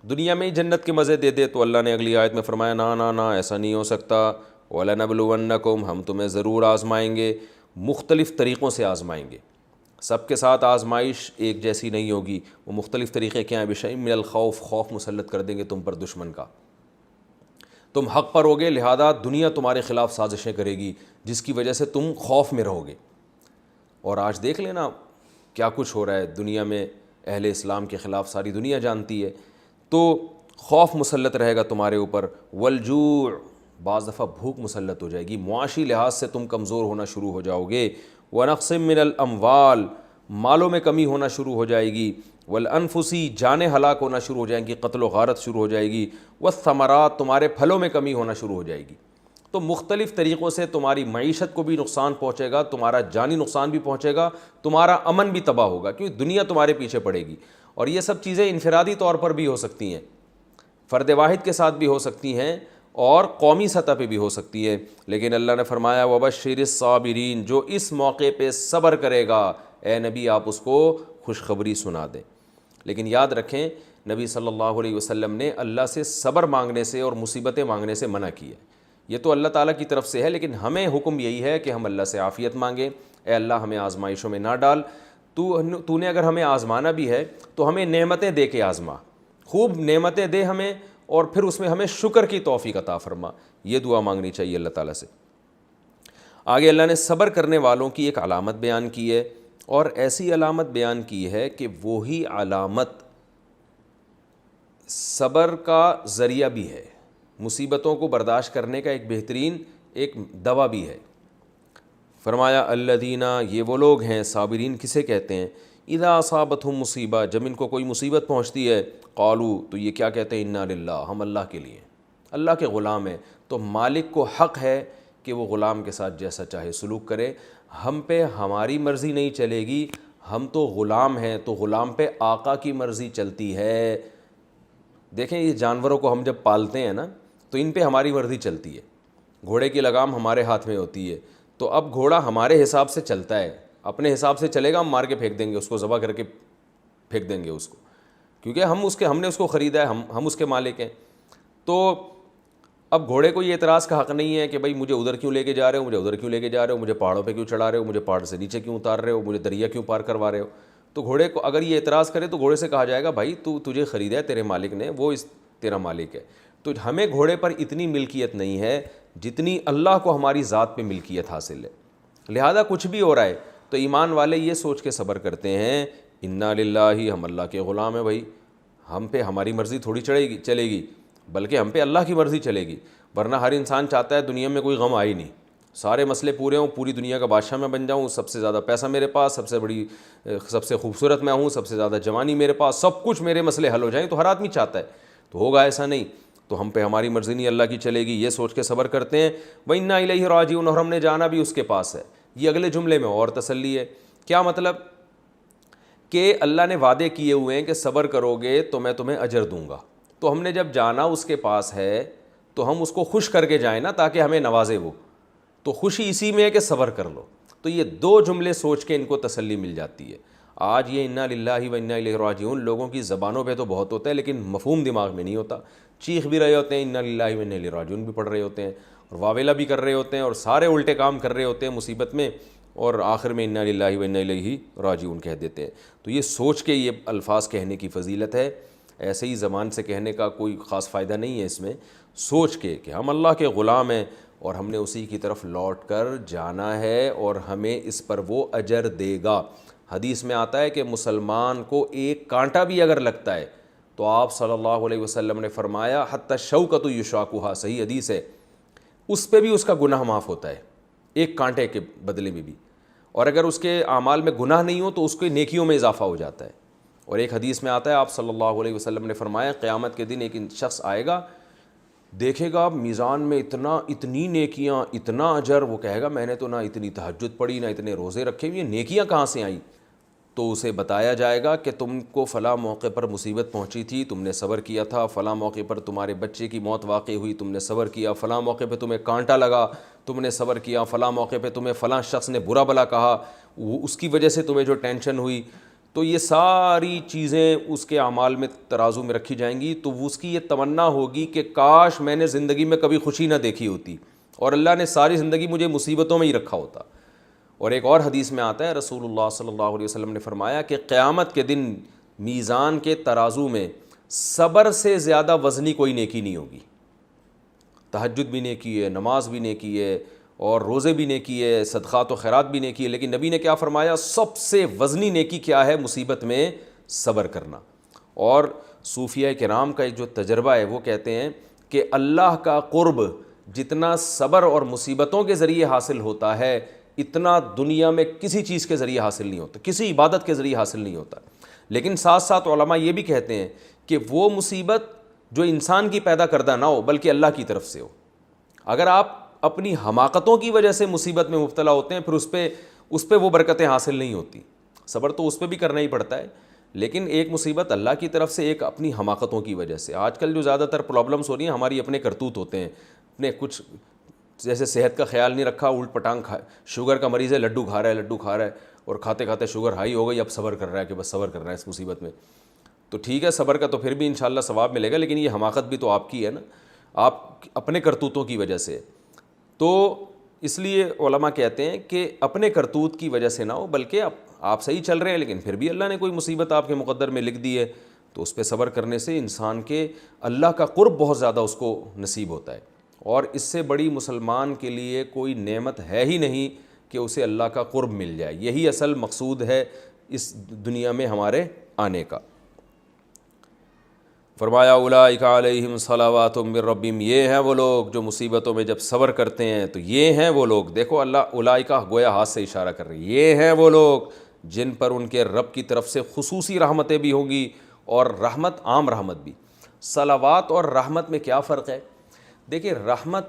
دنیا میں ہی جنت کے مزے دے دے. تو اللہ نے اگلی آیت میں فرمایا نا ایسا نہیں ہو سکتا. وَلَنَبْلُوَنَّكُمْ, ہم تمہیں ضرور آزمائیں گے, مختلف طریقوں سے آزمائیں گے. سب کے ساتھ آزمائش ایک جیسی نہیں ہوگی، وہ مختلف طریقے کیا ہیں، بشیء من الخوف، خوف مسلط کر دیں گے تم پر دشمن کا، تم حق پر ہوگے لہذا دنیا تمہارے خلاف سازشیں کرے گی جس کی وجہ سے تم خوف میں رہو گے۔ اور آج دیکھ لینا کیا کچھ ہو رہا ہے دنیا میں، اہل اسلام کے خلاف ساری دنیا جانتی ہے، تو خوف مسلط رہے گا تمہارے اوپر، والجوع، بعض دفعہ بھوک مسلط ہو جائے گی، معاشی لحاظ سے تم کمزور ہونا شروع ہو جاؤ گے، ونقص من الاموال، مالوں میں کمی ہونا شروع ہو جائے گی، والانفسی، جانیں ہلاک ہونا شروع ہو جائیں گی، قتل و غارت شروع ہو جائے گی، والثمرات، تمہارے پھلوں میں کمی ہونا شروع ہو جائے گی۔ تو مختلف طریقوں سے تمہاری معیشت کو بھی نقصان پہنچے گا، تمہارا جانی نقصان بھی پہنچے گا، تمہارا امن بھی تباہ ہوگا، کیونکہ دنیا تمہارے پیچھے پڑے گی۔ اور یہ سب چیزیں انفرادی طور پر بھی ہو سکتی ہیں، فرد واحد کے ساتھ بھی ہو سکتی ہیں اور قومی سطح پہ بھی ہو سکتی ہے، لیکن اللہ نے فرمایا وبشر الصابرین، جو اس موقع پہ صبر کرے گا اے نبی آپ اس کو خوشخبری سنا دیں۔ لیکن یاد رکھیں نبی صلی اللہ علیہ وسلم نے اللہ سے صبر مانگنے سے اور مصیبتیں مانگنے سے منع کی ہے، یہ تو اللہ تعالیٰ کی طرف سے ہے، لیکن ہمیں حکم یہی ہے کہ ہم اللہ سے عافیت مانگیں، اے اللہ ہمیں آزمائشوں میں نہ ڈال، تو نے اگر ہمیں آزمانا بھی ہے تو ہمیں نعمتیں دے کے آزما، خوب نعمتیں دے ہمیں، اور پھر اس میں ہمیں شکر کی توفیق عطا فرما، یہ دعا مانگنی چاہیے اللہ تعالیٰ سے۔ آگے اللہ نے صبر کرنے والوں کی ایک علامت بیان کی ہے، اور ایسی علامت بیان کی ہے کہ وہی علامت صبر کا ذریعہ بھی ہے، مصیبتوں کو برداشت کرنے کا ایک بہترین ایک دوا بھی ہے۔ فرمایا الذین، یہ وہ لوگ ہیں، صابرین کسے کہتے ہیں، اذا اصابتہم مصیبہ، جب ان کو کوئی مصیبت پہنچتی ہے، قالوا، تو یہ کیا کہتے ہیں، انا للہ، ہم اللہ کے لیے، اللہ کے غلام ہیں، تو مالک کو حق ہے کہ وہ غلام کے ساتھ جیسا چاہے سلوک کرے، ہم پہ ہماری مرضی نہیں چلے گی، ہم تو غلام ہیں، تو غلام پہ آقا کی مرضی چلتی ہے۔ دیکھیں یہ جانوروں کو ہم جب پالتے ہیں نا تو ان پہ ہماری مرضی چلتی ہے، گھوڑے کی لگام ہمارے ہاتھ میں ہوتی ہے، تو اب گھوڑا ہمارے حساب سے چلتا ہے، اپنے حساب سے چلے گا، ہم مار کے پھینک دیں گے اس کو، ذبح کر کے پھینک دیں گے اس کو، کیونکہ ہم نے اس کو خریدا ہے، ہم اس کے مالک ہیں۔ تو اب گھوڑے کو یہ اعتراض کا حق نہیں ہے کہ بھائی مجھے ادھر کیوں لے کے جا رہے ہو، مجھے ادھر کیوں لے کے جا رہے ہو، مجھے پہاڑوں پہ کیوں چڑھا رہے ہو، مجھے پہاڑ سے نیچے کیوں اتار رہے ہو، مجھے دریا کیوں پار کروا رہے ہو۔ تو گھوڑے کو اگر یہ اعتراض کرے تو گھوڑے سے کہا جائے گا بھائی تجھے خریدا ہے تیرے مالک نے، وہ تیرا مالک ہے۔ تو ہمیں گھوڑے پر اتنی ملکیت نہیں ہے جتنی اللہ کو ہماری ذات پہ ملکیت حاصل ہے، لہذا کچھ بھی ہو رہا ہے تو ایمان والے یہ سوچ کے صبر کرتے ہیں انا للہ، ہم اللہ کے غلام ہیں، بھائی ہم پہ ہماری مرضی تھوڑی چلے گی، بلکہ ہم پہ اللہ کی مرضی چلے گی، ورنہ ہر انسان چاہتا ہے دنیا میں کوئی غم آئے نہیں، سارے مسئلے پورے ہوں، پوری دنیا کا بادشاہ میں بن جاؤں، سب سے زیادہ پیسہ میرے پاس، سب سے خوبصورت میں ہوں، سب سے زیادہ جوانی میرے پاس، سب کچھ میرے مسئلے حل ہو جائیں، تو ہر آدمی چاہتا ہے، تو ہوگا ایسا نہیں، تو ہم پہ ہماری مرضی نہیں اللہ کی چلے گی، یہ سوچ کے صبر کرتے ہیں۔ وَإِنَّا إِلَيْهِ راجعون، اور ہم نے جانا بھی اس کے پاس ہے۔ یہ اگلے جملے میں اور تسلی ہے، کیا مطلب کہ اللہ نے وعدے کیے ہوئے ہیں کہ صبر کرو گے تو میں تمہیں اجر دوں گا، تو ہم نے جب جانا اس کے پاس ہے تو ہم اس کو خوش کر کے جائیں نا، تاکہ ہمیں نوازے وہ، تو خوشی اسی میں ہے کہ صبر کر لو۔ تو یہ دو جملے سوچ کے ان کو تسلی مل جاتی ہے۔ آج یہ انا للہ و انا الیہ راجعون لوگوں کی زبانوں پہ تو بہت ہوتا ہے، لیکن مفہوم دماغ میں نہیں ہوتا، چیخ بھی رہے ہوتے ہیں انا للہ و انا الیہ راجعون بھی پڑھ رہے ہوتے ہیں، اور واویلا بھی کر رہے ہوتے ہیں، اور سارے الٹے کام کر رہے ہوتے ہیں مصیبت میں، اور آخر میں انا للہ و انا الیہ راجعون کہہ دیتے ہیں۔ تو یہ سوچ کے یہ الفاظ کہنے کی فضیلت ہے، ایسے ہی زبان سے کہنے کا کوئی خاص فائدہ نہیں ہے اس میں، سوچ کے کہ ہم اللہ کے غلام ہیں اور ہم نے اسی کی طرف لوٹ کر جانا ہے، اور ہمیں اس پر وہ اجر دے گا۔ حدیث میں آتا ہے کہ مسلمان کو ایک کانٹا بھی اگر لگتا ہے تو آپ صلی اللہ علیہ وسلم نے فرمایا حتی الشوکۃ یشاکھا، صحیح حدیث ہے، اس پہ بھی اس کا گناہ معاف ہوتا ہے، ایک کانٹے کے بدلے میں بھی، اور اگر اس کے اعمال میں گناہ نہیں ہو تو اس کے نیکیوں میں اضافہ ہو جاتا ہے۔ اور ایک حدیث میں آتا ہے آپ صلی اللہ علیہ وسلم نے فرمایا قیامت کے دن ایک شخص آئے گا، دیکھے گا میزان میں اتنی نیکیاں، اتنا اجر، وہ کہے گا میں نے تو نہ اتنی تہجد پڑھی، نہ اتنے روزے رکھے، یہ نیکیاں کہاں سے آئیں؟ تو اسے بتایا جائے گا کہ تم کو فلاں موقع پر مصیبت پہنچی تھی، تم نے صبر کیا تھا، فلاں موقع پر تمہارے بچے کی موت واقع ہوئی، تم نے صبر کیا، فلاں موقع پہ تمہیں کانٹا لگا، تم نے صبر کیا، فلاں موقع پہ تمہیں فلاں شخص نے برا بھلا کہا، اس کی وجہ سے تمہیں جو ٹینشن ہوئی، تو یہ ساری چیزیں اس کے اعمال میں ترازو میں رکھی جائیں گی، تو اس کی یہ تمنا ہوگی کہ کاش میں نے زندگی میں کبھی خوشی نہ دیکھی ہوتی، اور اللہ نے ساری زندگی مجھے مصیبتوں میں ہی رکھا ہوتا، اور ایک اور حدیث میں آتا ہے رسول اللہ صلی اللہ علیہ وسلم نے فرمایا کہ قیامت کے دن میزان کے ترازو میں صبر سے زیادہ وزنی کوئی نیکی نہیں ہوگی. تہجد بھی نیکی ہے, نماز بھی نیکی ہے, اور روزے بھی نیکی ہے, صدقات و خیرات بھی نیکی ہے, لیکن نبی نے کیا فرمایا؟ سب سے وزنی نیکی کیا ہے؟ مصیبت میں صبر کرنا. اور صوفیہ کرام کا ایک جو تجربہ ہے وہ کہتے ہیں کہ اللہ کا قرب جتنا صبر اور مصیبتوں کے ذریعے حاصل ہوتا ہے اتنا دنیا میں کسی چیز کے ذریعے حاصل نہیں ہوتا, کسی عبادت کے ذریعے حاصل نہیں ہوتا. لیکن ساتھ ساتھ علماء یہ بھی کہتے ہیں کہ وہ مصیبت جو انسان کی پیدا کردہ نہ ہو بلکہ اللہ کی طرف سے ہو. اگر آپ اپنی حماقتوں کی وجہ سے مصیبت میں مبتلا ہوتے ہیں پھر اس پہ وہ برکتیں حاصل نہیں ہوتی. صبر تو اس پہ بھی کرنا ہی پڑتا ہے, لیکن ایک مصیبت اللہ کی طرف سے, ایک اپنی حماقتوں کی وجہ سے. آج کل جو زیادہ تر پرابلمس ہو رہی ہیں ہماری اپنے کرتوت ہوتے ہیں, اپنے کچھ جیسے صحت کا خیال نہیں رکھا, الٹ پٹانگ شوگر کا مریض ہے, لڈو کھا رہا ہے اور کھاتے کھاتے شوگر ہائی ہو گئی, اب صبر کر رہا ہے کہ بس صبر کر رہا ہے اس مصیبت میں. تو ٹھیک ہے صبر کا تو پھر بھی انشاءاللہ ثواب ملے گا, لیکن یہ حماقت بھی تو آپ کی ہے نا, آپ اپنے کرتوتوں کی وجہ سے. تو اس لیے علماء کہتے ہیں کہ اپنے کرتوت کی وجہ سے نہ ہو بلکہ آپ صحیح چل رہے ہیں لیکن پھر بھی اللہ نے کوئی مصیبت آپ کے مقدر میں لکھ دی ہے تو اس پہ صبر کرنے سے انسان کے اللہ کا قرب بہت زیادہ اس کو نصیب ہوتا ہے. اور اس سے بڑی مسلمان کے لیے کوئی نعمت ہے ہی نہیں کہ اسے اللہ کا قرب مل جائے. یہی اصل مقصود ہے اس دنیا میں ہمارے آنے کا. فرمایا اولئک علیہم صلوات من ربہم, یہ ہیں وہ لوگ جو مصیبتوں میں جب صبر کرتے ہیں تو یہ ہیں وہ لوگ. دیکھو اللہ اولئک گویا ہاتھ سے اشارہ کر رہی ہے, یہ ہیں وہ لوگ جن پر ان کے رب کی طرف سے خصوصی رحمتیں بھی ہوں گی اور رحمت عام رحمت بھی. صلوات اور رحمت میں کیا فرق ہے؟ دیکھیں رحمت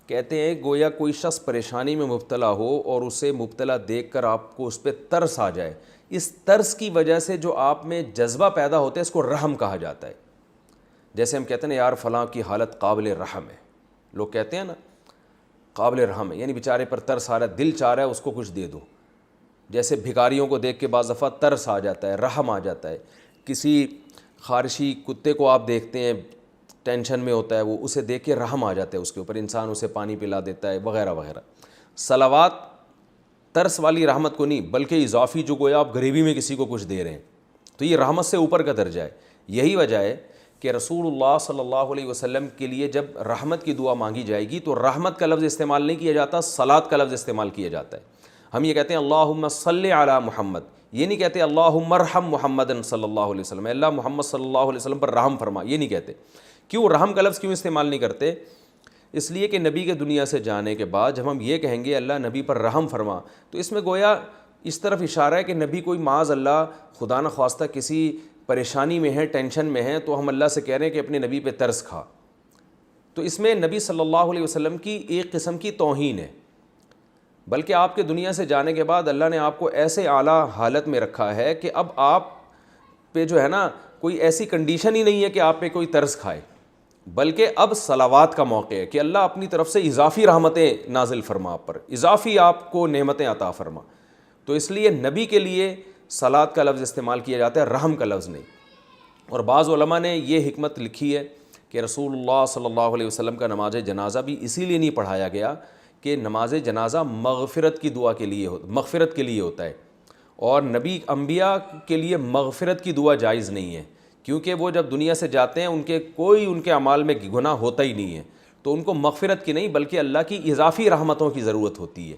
کہتے ہیں گویا کوئی شخص پریشانی میں مبتلا ہو اور اسے مبتلا دیکھ کر آپ کو اس پہ ترس آ جائے, اس ترس کی وجہ سے جو آپ میں جذبہ پیدا ہوتا ہے اس کو رحم کہا جاتا ہے. جیسے ہم کہتے ہیں نا یار فلاں کی حالت قابل رحم ہے, لوگ کہتے ہیں نا قابل رحم ہے, یعنی بیچارے پر ترس آ رہا ہے, دل چاہ رہا ہے اس کو کچھ دے دو. جیسے بھکاریوں کو دیکھ کے بعض دفعہ ترس آ جاتا ہے, رحم آ جاتا ہے. کسی خارشی کتے کو آپ دیکھتے ہیں ٹینشن میں ہوتا ہے, وہ اسے دیکھ کے رحم آ جاتا ہے اس کے اوپر, انسان اسے پانی پلا دیتا ہے وغیرہ وغیرہ. صلوات ترس والی رحمت کو نہیں بلکہ اضافی جو گویا آپ غریبی میں کسی کو کچھ دے رہے ہیں, تو یہ رحمت سے اوپر کا درجہ ہے. یہی وجہ ہے کہ رسول اللہ صلی اللہ علیہ وسلم کے لیے جب رحمت کی دعا مانگی جائے گی تو رحمت کا لفظ استعمال نہیں کیا جاتا, صلاۃ کا لفظ استعمال کیا جاتا ہے. ہم یہ کہتے ہیں اللہم صلی علی محمد, یہ نہیں کہتے اللہم ارحم محمد صلی اللہ علیہ وسلم, اللہ محمد صلی اللہ علیہ وسلم پر رحم فرما, یہ نہیں کہتے. کیوں رحم کا لفظ کیوں استعمال نہیں کرتے؟ اس لیے کہ نبی کے دنیا سے جانے کے بعد جب ہم یہ کہیں گے اللہ نبی پر رحم فرما تو اس میں گویا اس طرف اشارہ ہے کہ نبی کوئی معاذ اللہ خدا نخواستہ کسی پریشانی میں ہے, ٹینشن میں ہے, تو ہم اللہ سے کہہ رہے ہیں کہ اپنے نبی پہ ترس کھا. تو اس میں نبی صلی اللہ علیہ وسلم کی ایک قسم کی توہین ہے, بلکہ آپ کے دنیا سے جانے کے بعد اللہ نے آپ کو ایسے اعلیٰ حالت میں رکھا ہے کہ اب آپ پہ جو ہے نا کوئی ایسی کنڈیشن ہی نہیں ہے کہ آپ پہ کوئی ترس کھائے, بلکہ اب صلوات کا موقع ہے کہ اللہ اپنی طرف سے اضافی رحمتیں نازل فرما آپ پر, اضافی آپ کو نعمتیں عطا فرما. تو اس لیے نبی کے لیے صلوات کا لفظ استعمال کیا جاتا ہے, رحم کا لفظ نہیں. اور بعض علماء نے یہ حکمت لکھی ہے کہ رسول اللہ صلی اللہ علیہ وسلم کا نماز جنازہ بھی اسی لیے نہیں پڑھایا گیا کہ نماز جنازہ مغفرت کی دعا کے لیے مغفرت کے لیے ہوتا ہے, اور نبی انبیاء کے لیے مغفرت کی دعا جائز نہیں ہے, کیونکہ وہ جب دنیا سے جاتے ہیں ان کے اعمال میں گناہ ہوتا ہی نہیں ہے, تو ان کو مغفرت کی نہیں بلکہ اللہ کی اضافی رحمتوں کی ضرورت ہوتی ہے.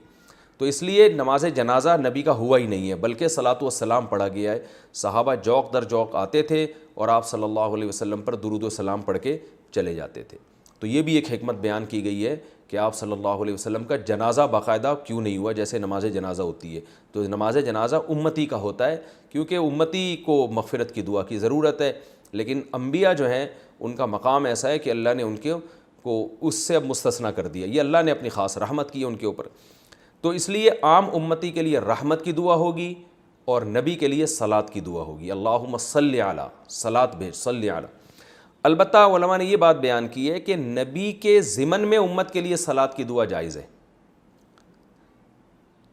تو اس لیے نماز جنازہ نبی کا ہوا ہی نہیں ہے بلکہ صلاۃ والسلام پڑھا گیا ہے. صحابہ جوق در جوق آتے تھے اور آپ صلی اللہ علیہ وسلم پر درود و سلام پڑھ کے چلے جاتے تھے. تو یہ بھی ایک حکمت بیان کی گئی ہے کہ آپ صلی اللہ علیہ وسلم کا جنازہ باقاعدہ کیوں نہیں ہوا جیسے نماز جنازہ ہوتی ہے. تو نماز جنازہ امتی کا ہوتا ہے کیونکہ امتی کو مغفرت کی دعا کی ضرورت ہے, لیکن انبیاء جو ہیں ان کا مقام ایسا ہے کہ اللہ نے ان کو اس سے اب مستثنیٰ کر دیا, یہ اللہ نے اپنی خاص رحمت کی ان کے اوپر. تو اس لیے عام امتی کے لیے رحمت کی دعا ہوگی اور نبی کے لیے صلاۃ کی دعا ہوگی, اللہم صلی علی, صلاۃ بھیج, صلی علی. البتہ علماء نے یہ بات بیان کی ہے کہ نبی کے ضمن میں امت کے لیے صلاۃ کی دعا جائز ہے.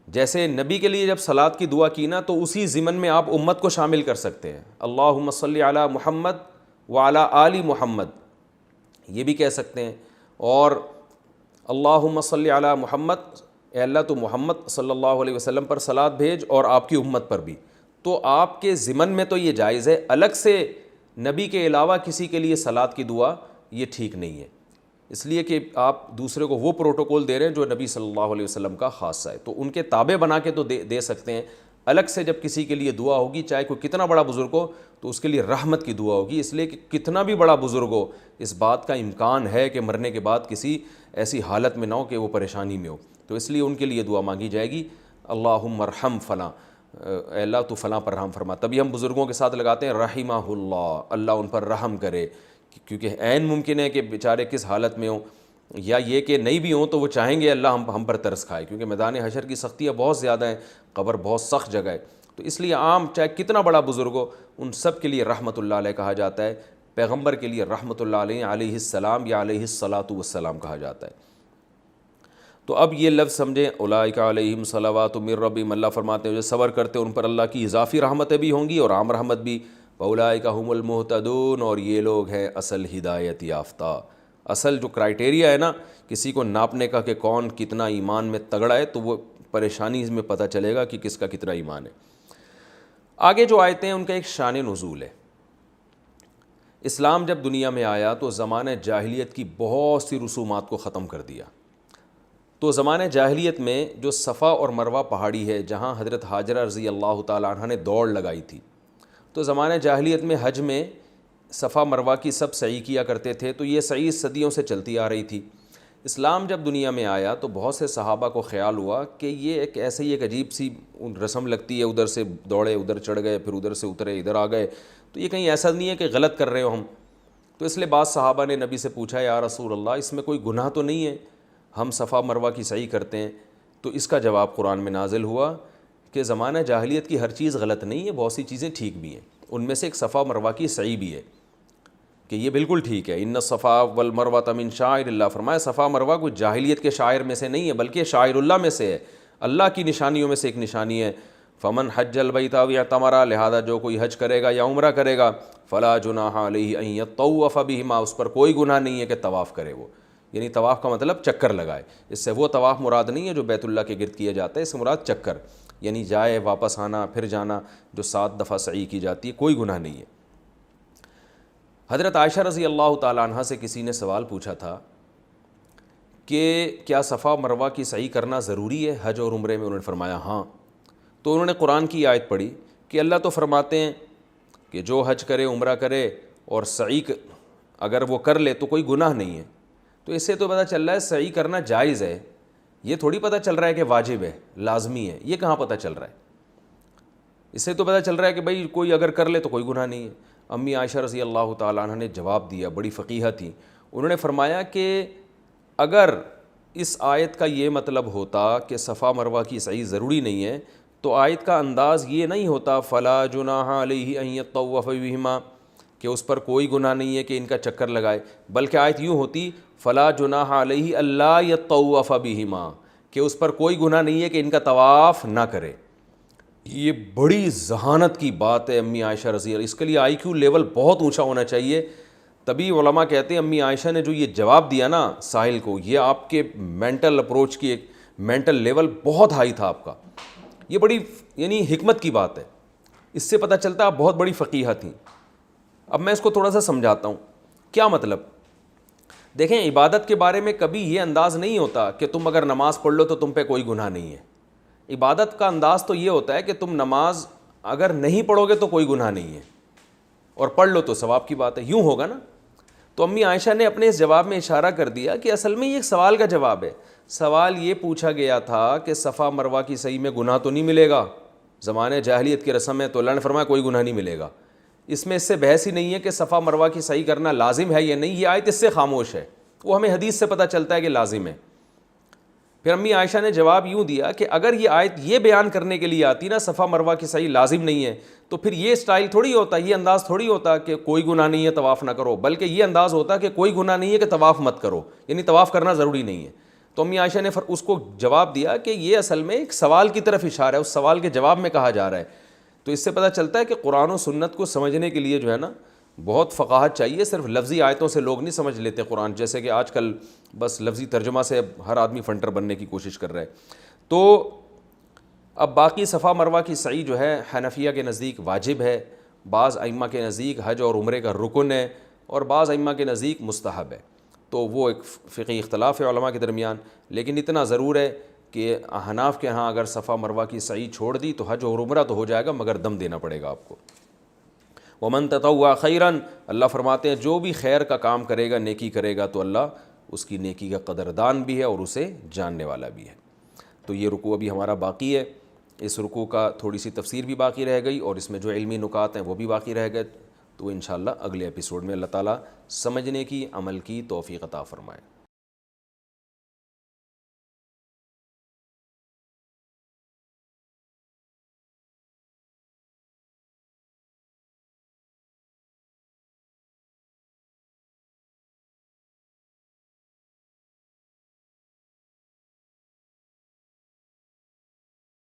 جیسے نبی کے لیے جب صلاۃ کی دعا کی نا تو اسی ضمن میں آپ امت کو شامل کر سکتے ہیں, اللہم صلی علی محمد وعلی آل محمد, یہ بھی کہہ سکتے ہیں, اور اللہم صلی علی محمد اے اللہ تو محمد صلی اللہ علیہ وسلم پر صلات بھیج اور آپ کی امت پر بھی. تو آپ کے ضمن میں تو یہ جائز ہے, الگ سے نبی کے علاوہ کسی کے لیے صلات کی دعا یہ ٹھیک نہیں ہے, اس لیے کہ آپ دوسرے کو وہ پروٹوکول دے رہے ہیں جو نبی صلی اللہ علیہ وسلم کا خاصہ ہے. تو ان کے تابع بنا کے تو دے سکتے ہیں, الگ سے جب کسی کے لیے دعا ہوگی چاہے کوئی کتنا بڑا بزرگ ہو تو اس کے لیے رحمت کی دعا ہوگی, اس لیے کہ کتنا بھی بڑا بزرگ ہو اس بات کا امکان ہے کہ مرنے کے بعد کسی ایسی حالت میں نہ ہو کہ وہ پریشانی میں ہو, تو اس لیے ان کے لیے دعا مانگی جائے گی. اللہم ارحم فلاں, اے اللہ تو فلاں پر رحم فرما. تبھی ہم بزرگوں کے ساتھ لگاتے ہیں رحمہ اللہ, اللہ ان پر رحم کرے, کیونکہ عین ممکن ہے کہ بیچارے کس حالت میں ہوں, یا یہ کہ نہیں بھی ہوں تو وہ چاہیں گے اللہ ہم پر ترس کھائے, کیونکہ میدان حشر کی سختیاں بہت زیادہ ہیں, قبر بہت سخت جگہ ہے. تو اس لیے عام چاہے کتنا بڑا بزرگ ہو ان سب کے لیے رحمۃ اللہ علیہ کہا جاتا ہے. پیغمبر کے لیے رحمۃ اللہ علیہ علیہ السلام یا علیہ الصلاۃ والسلام کہا جاتا ہے. تو اب یہ لفظ سمجھیں, اولئک علیہم صلوات من ربہم, اللہ فرماتے ہیں جو صبر کرتے ہیں ان پر اللہ کی اضافی رحمتیں بھی ہوں گی اور عام رحمت بھی. واولئک ھم المہتدون, اور یہ لوگ ہیں اصل ہدایت یافتہ. اصل جو کرائٹیریا ہے نا کسی کو ناپنے کا کہ کون کتنا ایمان میں تگڑا ہے, تو وہ پریشانی میں پتہ چلے گا کہ کس کا کتنا ایمان ہے. آگے جو آیتیں ہیں ان کا ایک شان نزول ہے. اسلام جب دنیا میں آیا تو زمانہ جاہلیت کی بہت سی رسومات کو ختم کر دیا. تو زمانہ جاہلیت میں جو صفا اور مروہ پہاڑی ہے جہاں حضرت ہاجرہ رضی اللہ تعالیٰ عنہ نے دوڑ لگائی تھی, تو زمانہ جاہلیت میں حج میں صفا مروہ کی سب سعی کیا کرتے تھے, تو یہ سعی صدیوں سے چلتی آ رہی تھی. اسلام جب دنیا میں آیا تو بہت سے صحابہ کو خیال ہوا کہ یہ ایک ایسے ہی ایک عجیب سی رسم لگتی ہے, ادھر سے دوڑے ادھر چڑھ گئے پھر ادھر سے اترے ادھر آ گئے, تو یہ کہیں ایسا نہیں ہے کہ غلط کر رہے ہو ہم. تو اس لیے بعض صحابہ نے نبی سے پوچھا یا رسول اللہ اس میں کوئی گناہ تو نہیں ہے, ہم صفا مروہ کی سعی کرتے ہیں. تو اس کا جواب قرآن میں نازل ہوا کہ زمانہ جاہلیت کی ہر چیز غلط نہیں ہے, بہت سی چیزیں ٹھیک بھی ہیں. ان میں سے ایک صفا مروہ کی سعی بھی ہے کہ یہ بالکل ٹھیک ہے. ان الصفا والمروہ من شعائر اللہ, فرمایا صفا مروہ کوئی جاہلیت کے شاعر میں سے نہیں ہے بلکہ شاعر اللہ میں سے ہے, اللہ کی نشانیوں میں سے ایک نشانی ہے. فمن حج البیت او اعتمر, لہذا جو کوئی حج کرے گا یا عمرہ کرے گا, فلا جناح علیہ ان یطوف بہما, اس پر کوئی گناہ نہیں ہے کہ طواف کرے وہ, یعنی طواف کا مطلب چکر لگائے. اس سے وہ طواف مراد نہیں ہے جو بیت اللہ کے گرد کیا جاتا ہے, اس سے مراد چکر یعنی جائے واپس آنا پھر جانا, جو 7 دفعہ سعی کی جاتی ہے, کوئی گناہ نہیں ہے. حضرت عائشہ رضی اللہ تعالیٰ عنہ سے کسی نے سوال پوچھا تھا کہ کیا صفا مروہ کی سعی کرنا ضروری ہے حج اور عمرے میں؟ انہوں نے فرمایا ہاں. تو انہوں نے قرآن کی آیت پڑھی کہ اللہ تو فرماتے ہیں کہ جو حج کرے عمرہ کرے اور سعی اگر وہ کر لے تو کوئی گناہ نہیں ہے. تو اس سے تو پتہ چل رہا ہے سعی کرنا جائز ہے, یہ تھوڑی پتہ چل رہا ہے کہ واجب ہے لازمی ہے, یہ کہاں پتہ چل رہا ہے؟ اس سے تو پتہ چل رہا ہے کہ بھئی کوئی اگر کر لے تو کوئی گناہ نہیں ہے. امی عائشہ رضی اللہ تعالیٰ عنہ نے جواب دیا, بڑی فقیہہ تھی, انہوں نے فرمایا کہ اگر اس آیت کا یہ مطلب ہوتا کہ صفا مروہ کی سعی ضروری نہیں ہے تو آیت کا انداز یہ نہیں ہوتا فلا جناح علیہ ان یطوف بہما, کہ اس پر کوئی گناہ نہیں ہے کہ ان کا چکر لگائے, بلکہ آیت یوں ہوتی فلا جناح علیہ اللہ یطوف بہما, کہ اس پر کوئی گناہ نہیں ہے کہ ان کا طواف نہ کرے. یہ بڑی ذہانت کی بات ہے امی عائشہ رضی اللہ, اس کے لیے آئی کیو لیول بہت اونچا ہونا چاہیے. تبھی علماء کہتے ہیں امی عائشہ نے جو یہ جواب دیا نا ساحل کو, یہ آپ کے مینٹل اپروچ کی ایک مینٹل لیول بہت ہائی تھا آپ کا, یہ بڑی یعنی حکمت کی بات ہے. اس سے پتہ چلتا آپ بہت بڑی فقیہہ تھیں. اب میں اس کو تھوڑا سا سمجھاتا ہوں. کیا مطلب؟ دیکھیں عبادت کے بارے میں کبھی یہ انداز نہیں ہوتا کہ تم اگر نماز پڑھ لو تو تم پہ کوئی گناہ نہیں ہے. عبادت کا انداز تو یہ ہوتا ہے کہ تم نماز اگر نہیں پڑھو گے تو کوئی گناہ نہیں ہے, اور پڑھ لو تو ثواب کی بات ہے, یوں ہوگا نا. تو امی عائشہ نے اپنے اس جواب میں اشارہ کر دیا کہ اصل میں یہ ایک سوال کا جواب ہے. سوال یہ پوچھا گیا تھا کہ صفا مروہ کی سعی میں گناہ تو نہیں ملے گا, زمانے جاہلیت کی رسم ہے, تو اللہ نے فرمایا کوئی گناہ نہیں ملے گا. اس میں اس سے بحث ہی نہیں ہے کہ صفا مروہ کی سعی کرنا لازم ہے یا نہیں, یہ آیت اس سے خاموش ہے, وہ ہمیں حدیث سے پتہ چلتا ہے کہ لازم ہے. پھر امی عائشہ نے جواب یوں دیا کہ اگر یہ آیت یہ بیان کرنے کے لیے آتی نا صفا مروہ کی سعی لازم نہیں ہے, تو پھر یہ سٹائل تھوڑی ہوتا, یہ انداز تھوڑی ہوتا کہ کوئی گناہ نہیں ہے طواف نہ کرو, بلکہ یہ انداز ہوتا کہ کوئی گناہ نہیں ہے کہ طواف مت کرو, یعنی طواف کرنا ضروری نہیں ہے. تو امی عائشہ نے اس کو جواب دیا کہ یہ اصل میں ایک سوال کی طرف اشارہ ہے, اس سوال کے جواب میں کہا جا رہا ہے. تو اس سے پتہ چلتا ہے کہ قرآن و سنت کو سمجھنے کے لیے جو ہے نا بہت فقاہت چاہیے، صرف لفظی آیتوں سے لوگ نہیں سمجھ لیتے قرآن، جیسے کہ آج کل بس لفظی ترجمہ سے اب ہر آدمی فنٹر بننے کی کوشش کر رہا ہے۔ تو اب باقی صفا مروہ کی سعی جو ہے حنفیہ کے نزدیک واجب ہے، بعض ائمہ کے نزدیک حج اور عمرے کا رکن ہے، اور بعض ائمہ کے نزدیک مستحب ہے۔ تو وہ ایک فقہی اختلاف ہے علماء کے درمیان، لیکن اتنا ضرور ہے کہ احناف کے ہاں اگر صفا مروہ کی سعی چھوڑ دی تو حج اور عمرہ تو ہو جائے گا مگر دم دینا پڑے گا آپ کو۔ ومن تطوع خیرا، اللہ فرماتے ہیں جو بھی خیر کا کام کرے گا، نیکی کرے گا، تو اللہ اس کی نیکی کا قدردان بھی ہے اور اسے جاننے والا بھی ہے۔ تو یہ رکوع ابھی ہمارا باقی ہے، اس رکوع کا تھوڑی سی تفسیر بھی باقی رہ گئی اور اس میں جو علمی نکات ہیں وہ بھی باقی رہ گئے، تو انشاءاللہ اگلے ایپیسوڈ میں اللہ تعالیٰ سمجھنے کی، عمل کی توفیق عطا فرمائے۔